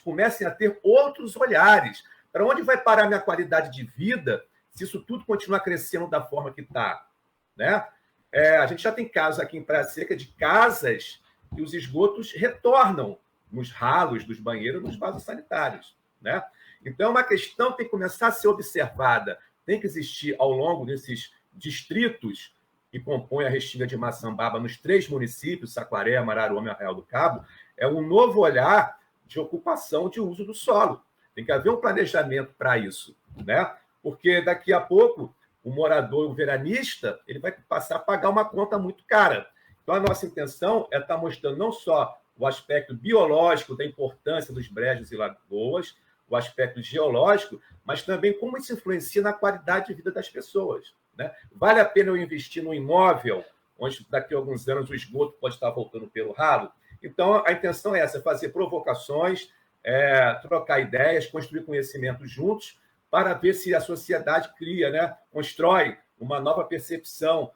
comecem a ter outros olhares. Para onde vai parar a minha qualidade de vida se isso tudo continuar crescendo da forma que está? Né? A gente já tem casos aqui em Praia Seca de casas que os esgotos retornam nos ralos dos banheiros, nos vasos sanitários. Né? Então, é uma questão que tem que começar a ser observada. Tem que existir, ao longo desses distritos que compõem a Restinga de Maçambaba, nos 3 municípios, Saquarema, Araruama e Arraial do Cabo, é um novo olhar de ocupação, de uso do solo. Tem que haver um planejamento para isso, né? Porque daqui a pouco o morador, o veranista, ele vai passar a pagar uma conta muito cara. Então, a nossa intenção é estar mostrando não só o aspecto biológico da importância dos brejos e lagoas, o aspecto geológico, mas também como isso influencia na qualidade de vida das pessoas. Né? Vale a pena eu investir num imóvel onde daqui a alguns anos o esgoto pode estar voltando pelo ralo? Então, a intenção é essa, fazer provocações, trocar ideias, construir conhecimento juntos, para ver se a sociedade cria, né, constrói uma nova percepção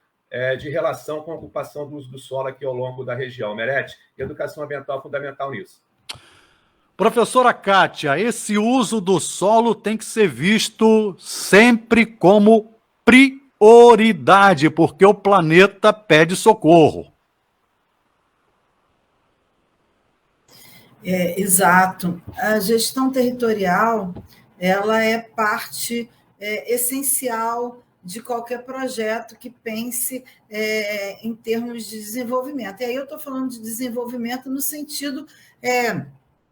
de relação com a ocupação do uso do solo aqui ao longo da região. Merete, educação ambiental é fundamental nisso. Professora Kátia, esse uso do solo tem que ser visto sempre como prioridade, porque o planeta pede socorro. Exato. A gestão territorial, ela é parte essencial de qualquer projeto que pense em termos de desenvolvimento. E aí eu estou falando de desenvolvimento no sentido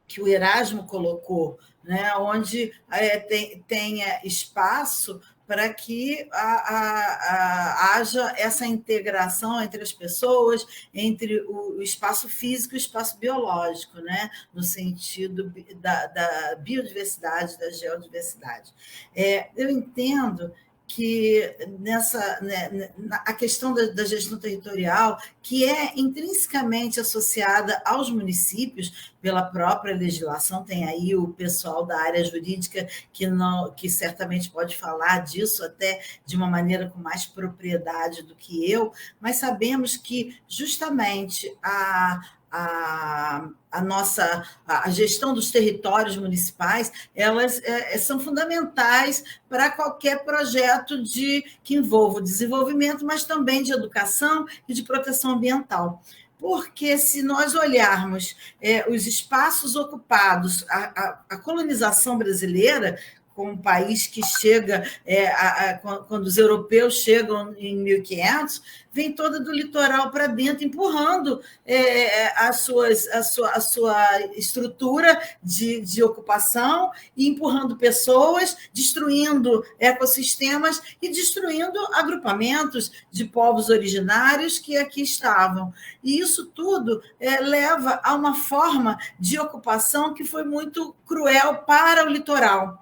que o Erasmo colocou, né, onde tenha espaço para que haja essa integração entre as pessoas, entre o espaço físico e o espaço biológico, né? No sentido da biodiversidade, da geodiversidade. Eu entendo que a questão da gestão territorial, que é intrinsecamente associada aos municípios pela própria legislação, tem aí o pessoal da área jurídica que certamente pode falar disso até de uma maneira com mais propriedade do que eu, mas sabemos que justamente a gestão dos territórios municipais, elas são fundamentais para qualquer projeto que envolva o desenvolvimento, mas também de educação e de proteção ambiental. Porque se nós olharmos os espaços ocupados, a colonização brasileira, com um país que chega, quando os europeus chegam em 1500, vem toda do litoral para dentro, empurrando a sua estrutura de ocupação, e empurrando pessoas, destruindo ecossistemas e destruindo agrupamentos de povos originários que aqui estavam. E isso tudo leva a uma forma de ocupação que foi muito cruel para o litoral.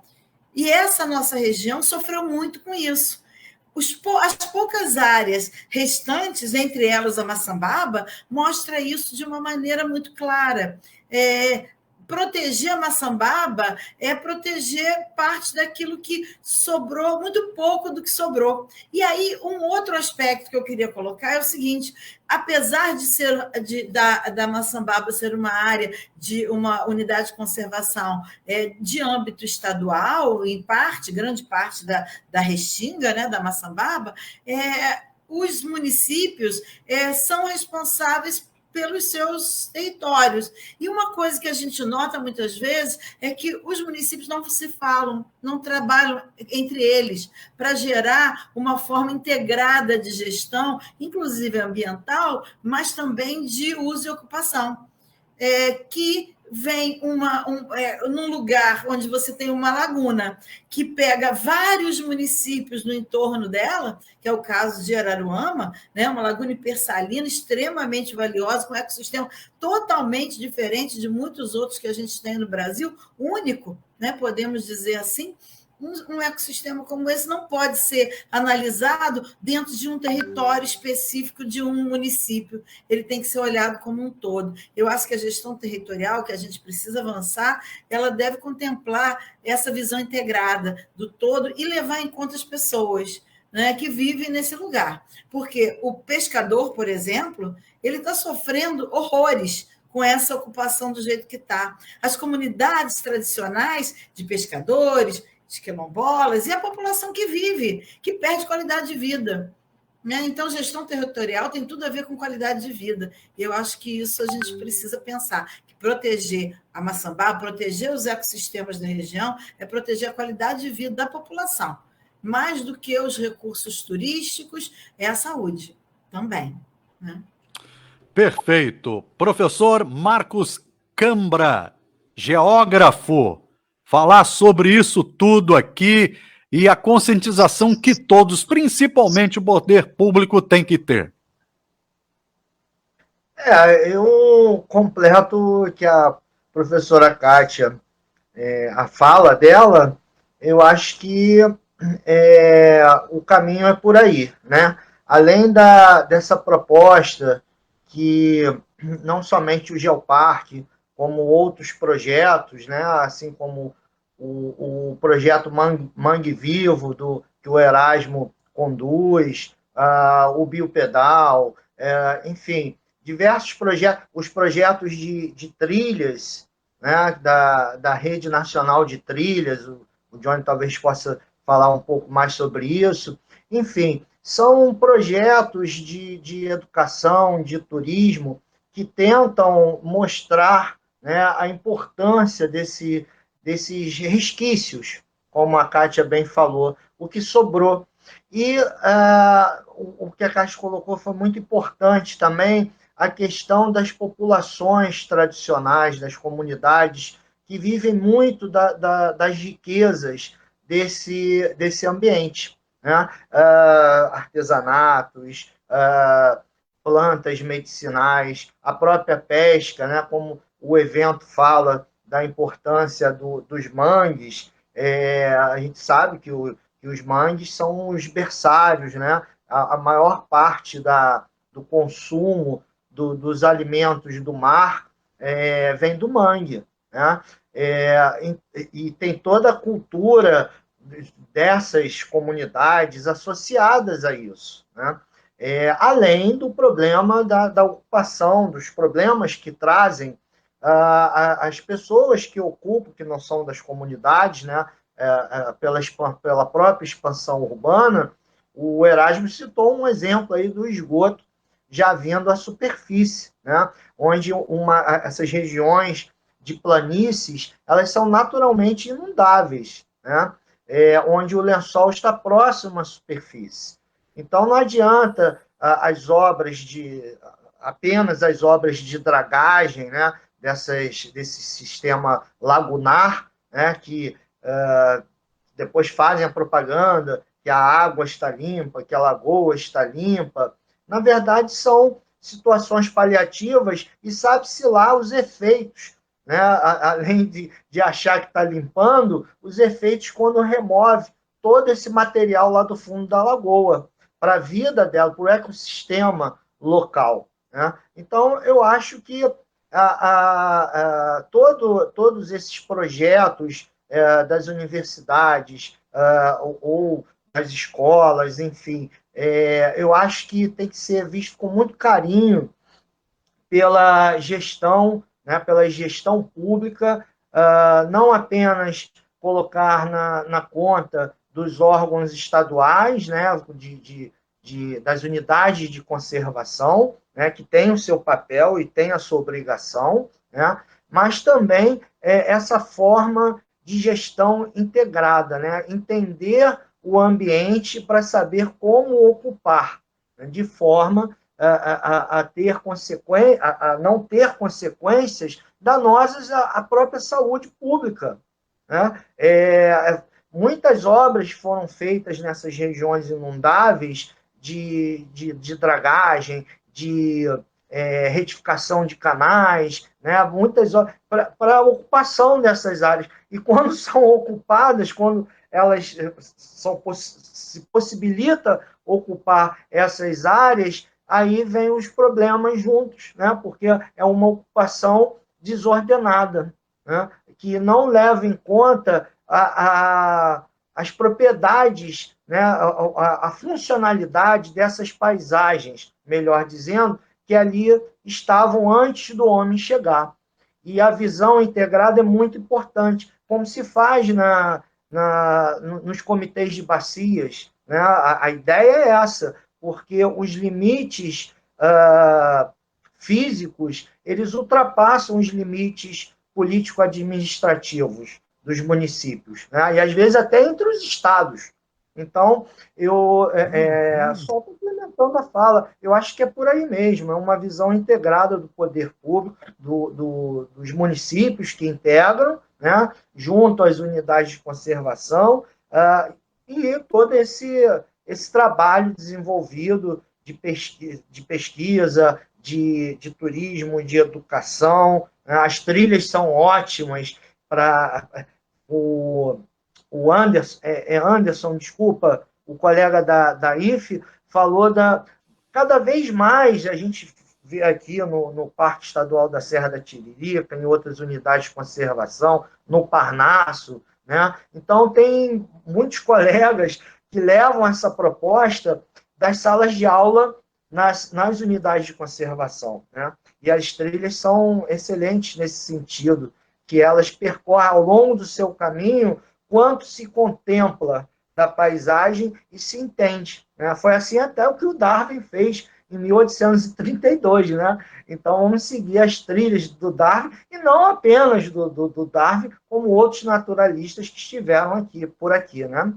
E essa nossa região sofreu muito com isso. As poucas áreas restantes, entre elas a Maçambaba, mostra isso de uma maneira muito clara. Proteger a Maçambaba é proteger parte daquilo que sobrou, muito pouco do que sobrou. E aí, um outro aspecto que eu queria colocar é o seguinte: apesar da Maçambaba ser uma área de uma unidade de conservação de âmbito estadual, em parte, grande parte da Restinga, né, da Maçambaba, os municípios são responsáveis pelos seus territórios. E uma coisa que a gente nota muitas vezes é que os municípios não se falam, não trabalham entre eles para gerar uma forma integrada de gestão, inclusive ambiental, mas também de uso e ocupação, que vem num lugar onde você tem uma laguna que pega vários municípios no entorno dela, que é o caso de Araruama, né? Uma laguna hipersalina extremamente valiosa, com um ecossistema totalmente diferente de muitos outros que a gente tem no Brasil, único, né? Podemos dizer assim. Um ecossistema como esse não pode ser analisado dentro de um território específico de um município. Ele tem que ser olhado como um todo. Eu acho que a gestão territorial, que a gente precisa avançar, ela deve contemplar essa visão integrada do todo e levar em conta as pessoas, né, que vivem nesse lugar. Porque o pescador, por exemplo, ele está sofrendo horrores com essa ocupação do jeito que está. As comunidades tradicionais de pescadores, de quilombolas, e a população que vive, que perde qualidade de vida. Né? Então, gestão territorial tem tudo a ver com qualidade de vida. E eu acho que isso a gente precisa pensar, que proteger a Maçambá, proteger os ecossistemas da região, é proteger a qualidade de vida da população. Mais do que os recursos turísticos, é a saúde também. Né? Perfeito. Professor Marcos Cambra, geógrafo, falar sobre isso tudo aqui e a conscientização que todos, principalmente o poder público, tem que ter. Eu completo que a professora Kátia, a fala dela, eu acho que o caminho é por aí, né? Além dessa proposta que não somente o Geoparque, como outros projetos, né? Assim como o projeto Mangue Vivo, que o Erasmo conduz, o Biopedal, enfim, diversos projetos, os projetos de trilhas, né? da Rede Nacional de Trilhas, o Johnny talvez possa falar um pouco mais sobre isso. Enfim, são projetos de educação, de turismo, que tentam mostrar, né, a importância desses resquícios, como a Kátia bem falou, o que sobrou. E o que a Kátia colocou foi muito importante também, a questão das populações tradicionais, das comunidades, que vivem muito das riquezas desse ambiente, né? Artesanatos, plantas medicinais, a própria pesca, né? Como o evento fala da importância dos mangues, a gente sabe que os mangues são os berçários, né? A maior parte do consumo dos alimentos do mar vem do mangue, né? E tem toda a cultura dessas comunidades associadas a isso, né? Além do problema da ocupação, dos problemas que trazem as pessoas que ocupam, que não são das comunidades, né? Pela própria expansão urbana. O Erasmo citou um exemplo aí do esgoto já vindo à superfície, né? Onde essas regiões de planícies, elas são naturalmente inundáveis, né? Onde o lençol está próximo à superfície. Então, não adianta apenas as obras de dragagem, né? Desse sistema lagunar, né? Que depois fazem a propaganda que a água está limpa, que a lagoa está limpa. Na verdade, são situações paliativas e sabe-se lá os efeitos, né? Além de achar que está limpando, os efeitos quando remove todo esse material lá do fundo da lagoa, para a vida dela, para o ecossistema local, né? Então, eu acho que todos esses projetos das universidades ou das escolas, enfim, eu acho que tem que ser visto com muito carinho pela gestão, né, pela gestão pública, não apenas colocar na conta dos órgãos estaduais, né, das unidades de conservação, né, que tem o seu papel e tem a sua obrigação, né, mas também essa forma de gestão integrada, né, entender o ambiente para saber como ocupar, né, de forma a não ter consequências danosas à própria saúde pública, né? Muitas obras foram feitas nessas regiões inundáveis de dragagem, de retificação de canais, né? Muitas para a ocupação dessas áreas. E quando são ocupadas, quando elas se possibilita ocupar essas áreas, aí vem os problemas juntos, né? Porque é uma ocupação desordenada, né? Que não leva em conta as propriedades, né? a funcionalidade dessas paisagens, melhor dizendo, que ali estavam antes do homem chegar. E a visão integrada é muito importante, como se faz nos comitês de bacias, né? A ideia é essa, porque os limites físicos, eles ultrapassam os limites político-administrativos dos municípios, né? E às vezes até entre os estados. Então, só complementando a fala, eu acho que é por aí mesmo, é uma visão integrada do poder público, dos municípios que integram, né, junto às unidades de conservação, e todo esse trabalho desenvolvido de pesquisa, de turismo, de educação. As trilhas são ótimas para o Anderson, desculpa, o colega da IFE, falou cada vez mais a gente vê aqui no Parque Estadual da Serra da Tiririca, em outras unidades de conservação, no Parnaso, né? Então, tem muitos colegas que levam essa proposta das salas de aula nas unidades de conservação, né? E as trilhas são excelentes nesse sentido, que elas percorrem ao longo do seu caminho quanto se contempla da paisagem e se entende, né? Foi assim até o que o Darwin fez em 1832, né? Então, vamos seguir as trilhas do Darwin, e não apenas do Darwin, como outros naturalistas que estiveram por aqui, né?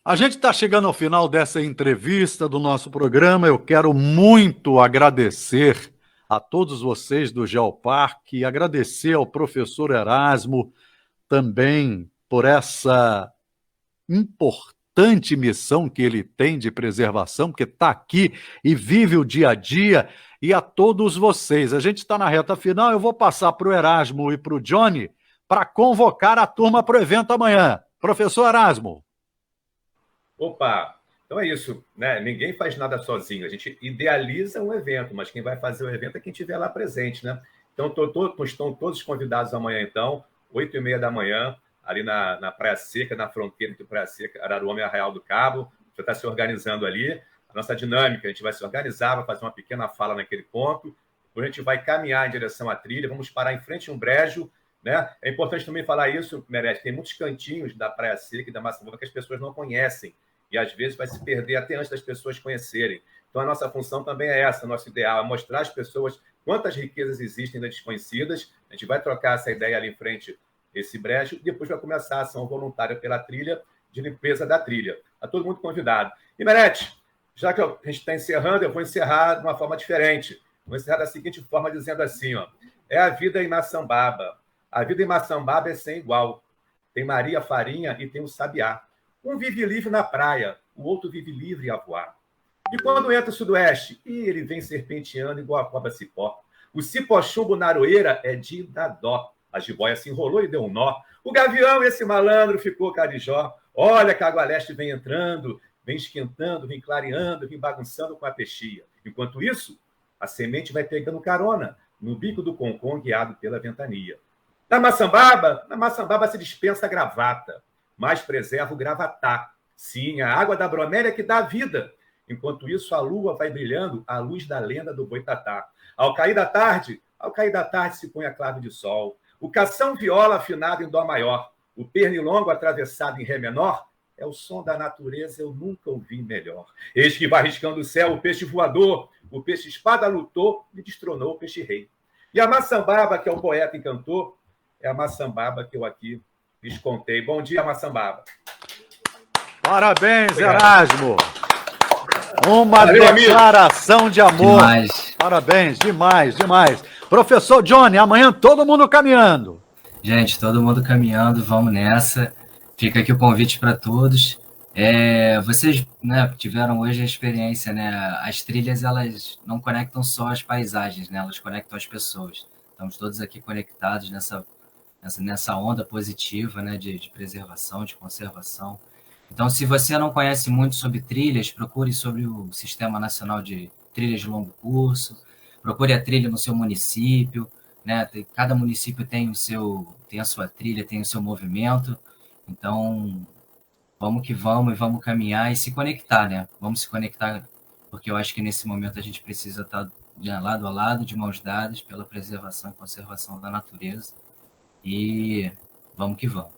A gente está chegando ao final dessa entrevista do nosso programa. Eu quero muito agradecer a todos vocês do Geoparque, agradecer ao professor Erasmo também por essa importante missão que ele tem de preservação, porque está aqui e vive o dia a dia, e a todos vocês. A gente está na reta final, eu vou passar para o Erasmo e para o Johnny para convocar a turma para o evento amanhã. Professor Erasmo. Opa, então é isso, né? Ninguém faz nada sozinho, a gente idealiza um evento, mas quem vai fazer o evento é quem estiver lá presente, né? Então, estão todos convidados amanhã, então, 8h30 da manhã, ali na Praia Seca, na fronteira entre Praia Seca, Araruama e Arraial do Cabo. Já está se organizando ali. A nossa dinâmica, a gente vai se organizar, vai fazer uma pequena fala naquele ponto, depois a gente vai caminhar em direção à trilha, vamos parar em frente a um brejo, né? É importante também falar isso, Merete, tem muitos cantinhos da Praia Seca e da Maçambaba que as pessoas não conhecem, e às vezes vai se perder até antes das pessoas conhecerem. Então, a nossa função também é essa, nosso ideal é mostrar às pessoas quantas riquezas existem ainda desconhecidas. A gente vai trocar essa ideia ali em frente esse brejo, e depois vai começar a ação voluntária pela trilha, de limpeza da trilha. Está todo mundo convidado. E, Merete, já que a gente está encerrando, eu vou encerrar de uma forma diferente. Vou encerrar da seguinte forma, dizendo assim, ó, é a vida em Maçambaba. A vida em Maçambaba é sem igual. Tem Maria Farinha e tem o Sabiá. Um vive livre na praia, o outro vive livre a voar. E quando entra o sudoeste, ele vem serpenteando igual a cobra cipó. O cipó-chumbo na aroeira é de dar dó. A jiboia se enrolou e deu um nó. O gavião, esse malandro, ficou carijó. Olha que a água leste vem entrando, vem esquentando, vem clareando, vem bagunçando com a peixia. Enquanto isso, a semente vai pegando carona no bico do concom guiado pela ventania. Na Maçambaba se dispensa a gravata, mas preserva o gravatá. Sim, a água da bromélia que dá vida. Enquanto isso, a lua vai brilhando à luz da lenda do boitatá. Ao cair da tarde se põe a clave de sol. O cação viola afinado em dó maior. O pernilongo atravessado em ré menor É o som da natureza, eu nunca ouvi melhor. Eis que vai riscando o céu o peixe voador, o peixe espada lutou e destronou o peixe rei. E a maçambaba, que é o poeta e cantor, é a maçambaba que eu aqui lhes contei. Bom dia, maçambaba. Parabéns, Obrigado. Erasmo. Uma Valeu, declaração amigo. de amor. Demais. Parabéns, demais, demais. Professor Johnny, amanhã todo mundo caminhando. Gente, todo mundo caminhando, vamos nessa. Fica aqui o convite para todos. Vocês, né, tiveram hoje a experiência, né? As trilhas, elas não conectam só as paisagens, né? Elas conectam as pessoas. Estamos todos aqui conectados nessa onda positiva, né? De preservação, de conservação. Então, se você não conhece muito sobre trilhas, procure sobre o Sistema Nacional de Trilhas de Longo Curso, procure a trilha no seu município, né? Cada município tem a sua trilha, tem o seu movimento. Então, vamos que vamos e vamos caminhar e se conectar, né? Vamos se conectar, porque eu acho que nesse momento a gente precisa estar lado a lado, de mãos dadas, pela preservação e conservação da natureza. E vamos que vamos.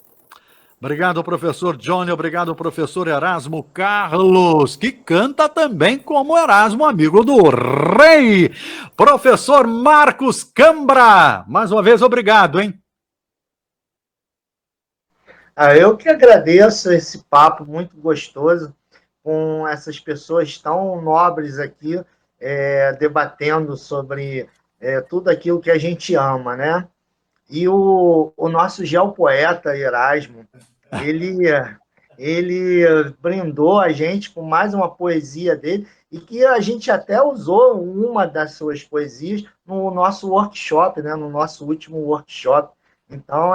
Obrigado, professor Johnny. Obrigado, professor Erasmo Carlos, que canta também como Erasmo, amigo do rei. Professor Marcos Cambra, mais uma vez, obrigado, hein? Eu que agradeço esse papo muito gostoso com essas pessoas tão nobres aqui, debatendo sobre tudo aquilo que a gente ama, né? E o nosso geopoeta Erasmo, ele brindou a gente com mais uma poesia dele, e que a gente até usou uma das suas poesias no nosso workshop, né? No nosso último workshop. Então,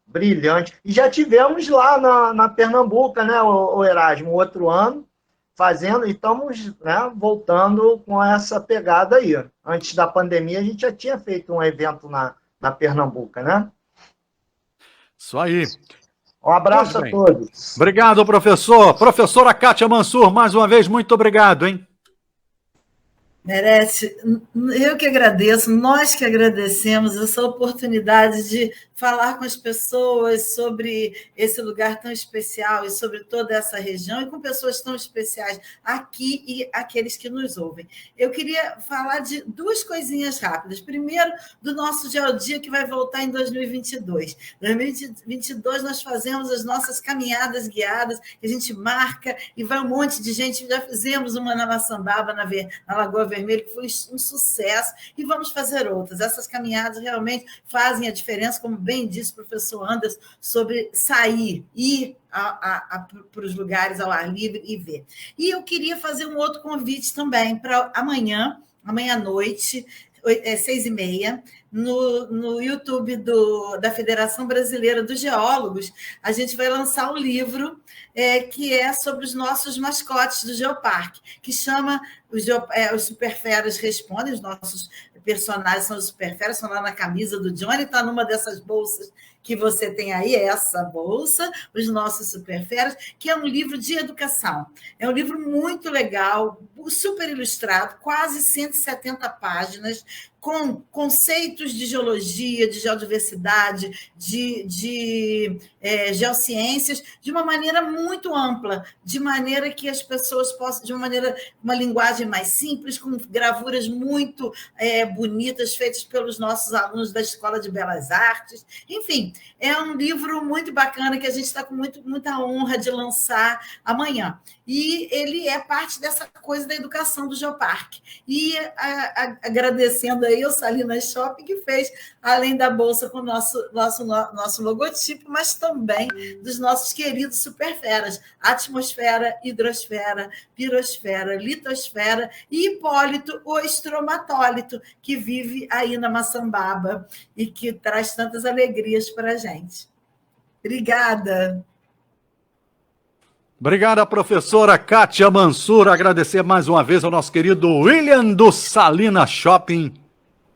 brilhante. E já tivemos lá na Pernambuco, né, o Erasmo, outro ano, fazendo, e estamos, né, voltando com essa pegada aí. Antes da pandemia, a gente já tinha feito um evento na Pernambuco, né? Isso aí. Um abraço a todos. Obrigado, professor. Professora Kátia Mansur, mais uma vez, muito obrigado, hein? Merete, eu que agradeço, nós que agradecemos essa oportunidade de falar com as pessoas sobre esse lugar tão especial e sobre toda essa região, e com pessoas tão especiais aqui e aqueles que nos ouvem. Eu queria falar de duas coisinhas rápidas. Primeiro, do nosso Geodia, que vai voltar em 2022. Em 2022, nós fazemos as nossas caminhadas guiadas, que a gente marca, e vai um monte de gente. Já fizemos uma na Maçambaba, na Lagoa Vermelha, que foi um sucesso, e vamos fazer outras. Essas caminhadas realmente fazem a diferença, como bem disse o professor Anderson, sobre sair, ir para os lugares ao ar livre e ver. E eu queria fazer um outro convite também para amanhã à noite, 6h30, no YouTube da Federação Brasileira dos Geólogos, a gente vai lançar um livro que é sobre os nossos mascotes do Geoparque, que chama Os Superferas Respondem. Os nossos personagens são os superferas, estão lá na camisa do Johnny, está numa dessas bolsas que você tem aí, essa bolsa, Os Nossos Superferas, que é um livro de educação. É um livro muito legal, super ilustrado, quase 170 páginas, com conceitos de geologia, de geodiversidade, de geociências, de uma maneira muito ampla, de maneira que as pessoas possam, uma linguagem mais simples, com gravuras muito bonitas, feitas pelos nossos alunos da Escola de Belas Artes. Enfim, é um livro muito bacana que a gente está com muita honra de lançar amanhã. E ele é parte dessa coisa da educação do Geoparque. E agradecendo aí o Salinas Shopping, que fez, além da bolsa com o nosso logotipo, mas também dos nossos queridos superferas: atmosfera, hidrosfera, pirosfera, litosfera e Hipólito, o estromatólito, que vive aí na Maçambaba e que traz tantas alegrias para a gente. Obrigada. Obrigado, professora Kátia Mansur. Agradecer mais uma vez ao nosso querido William do Salinas Shopping,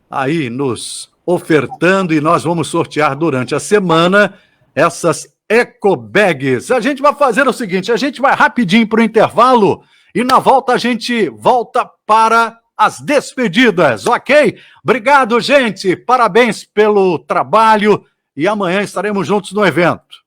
aí nos ofertando, e nós vamos sortear durante a semana essas ecobags. A gente vai fazer o seguinte, a gente vai rapidinho para o intervalo e na volta a gente volta para as despedidas, ok? Obrigado, gente. Parabéns pelo trabalho e amanhã estaremos juntos no evento.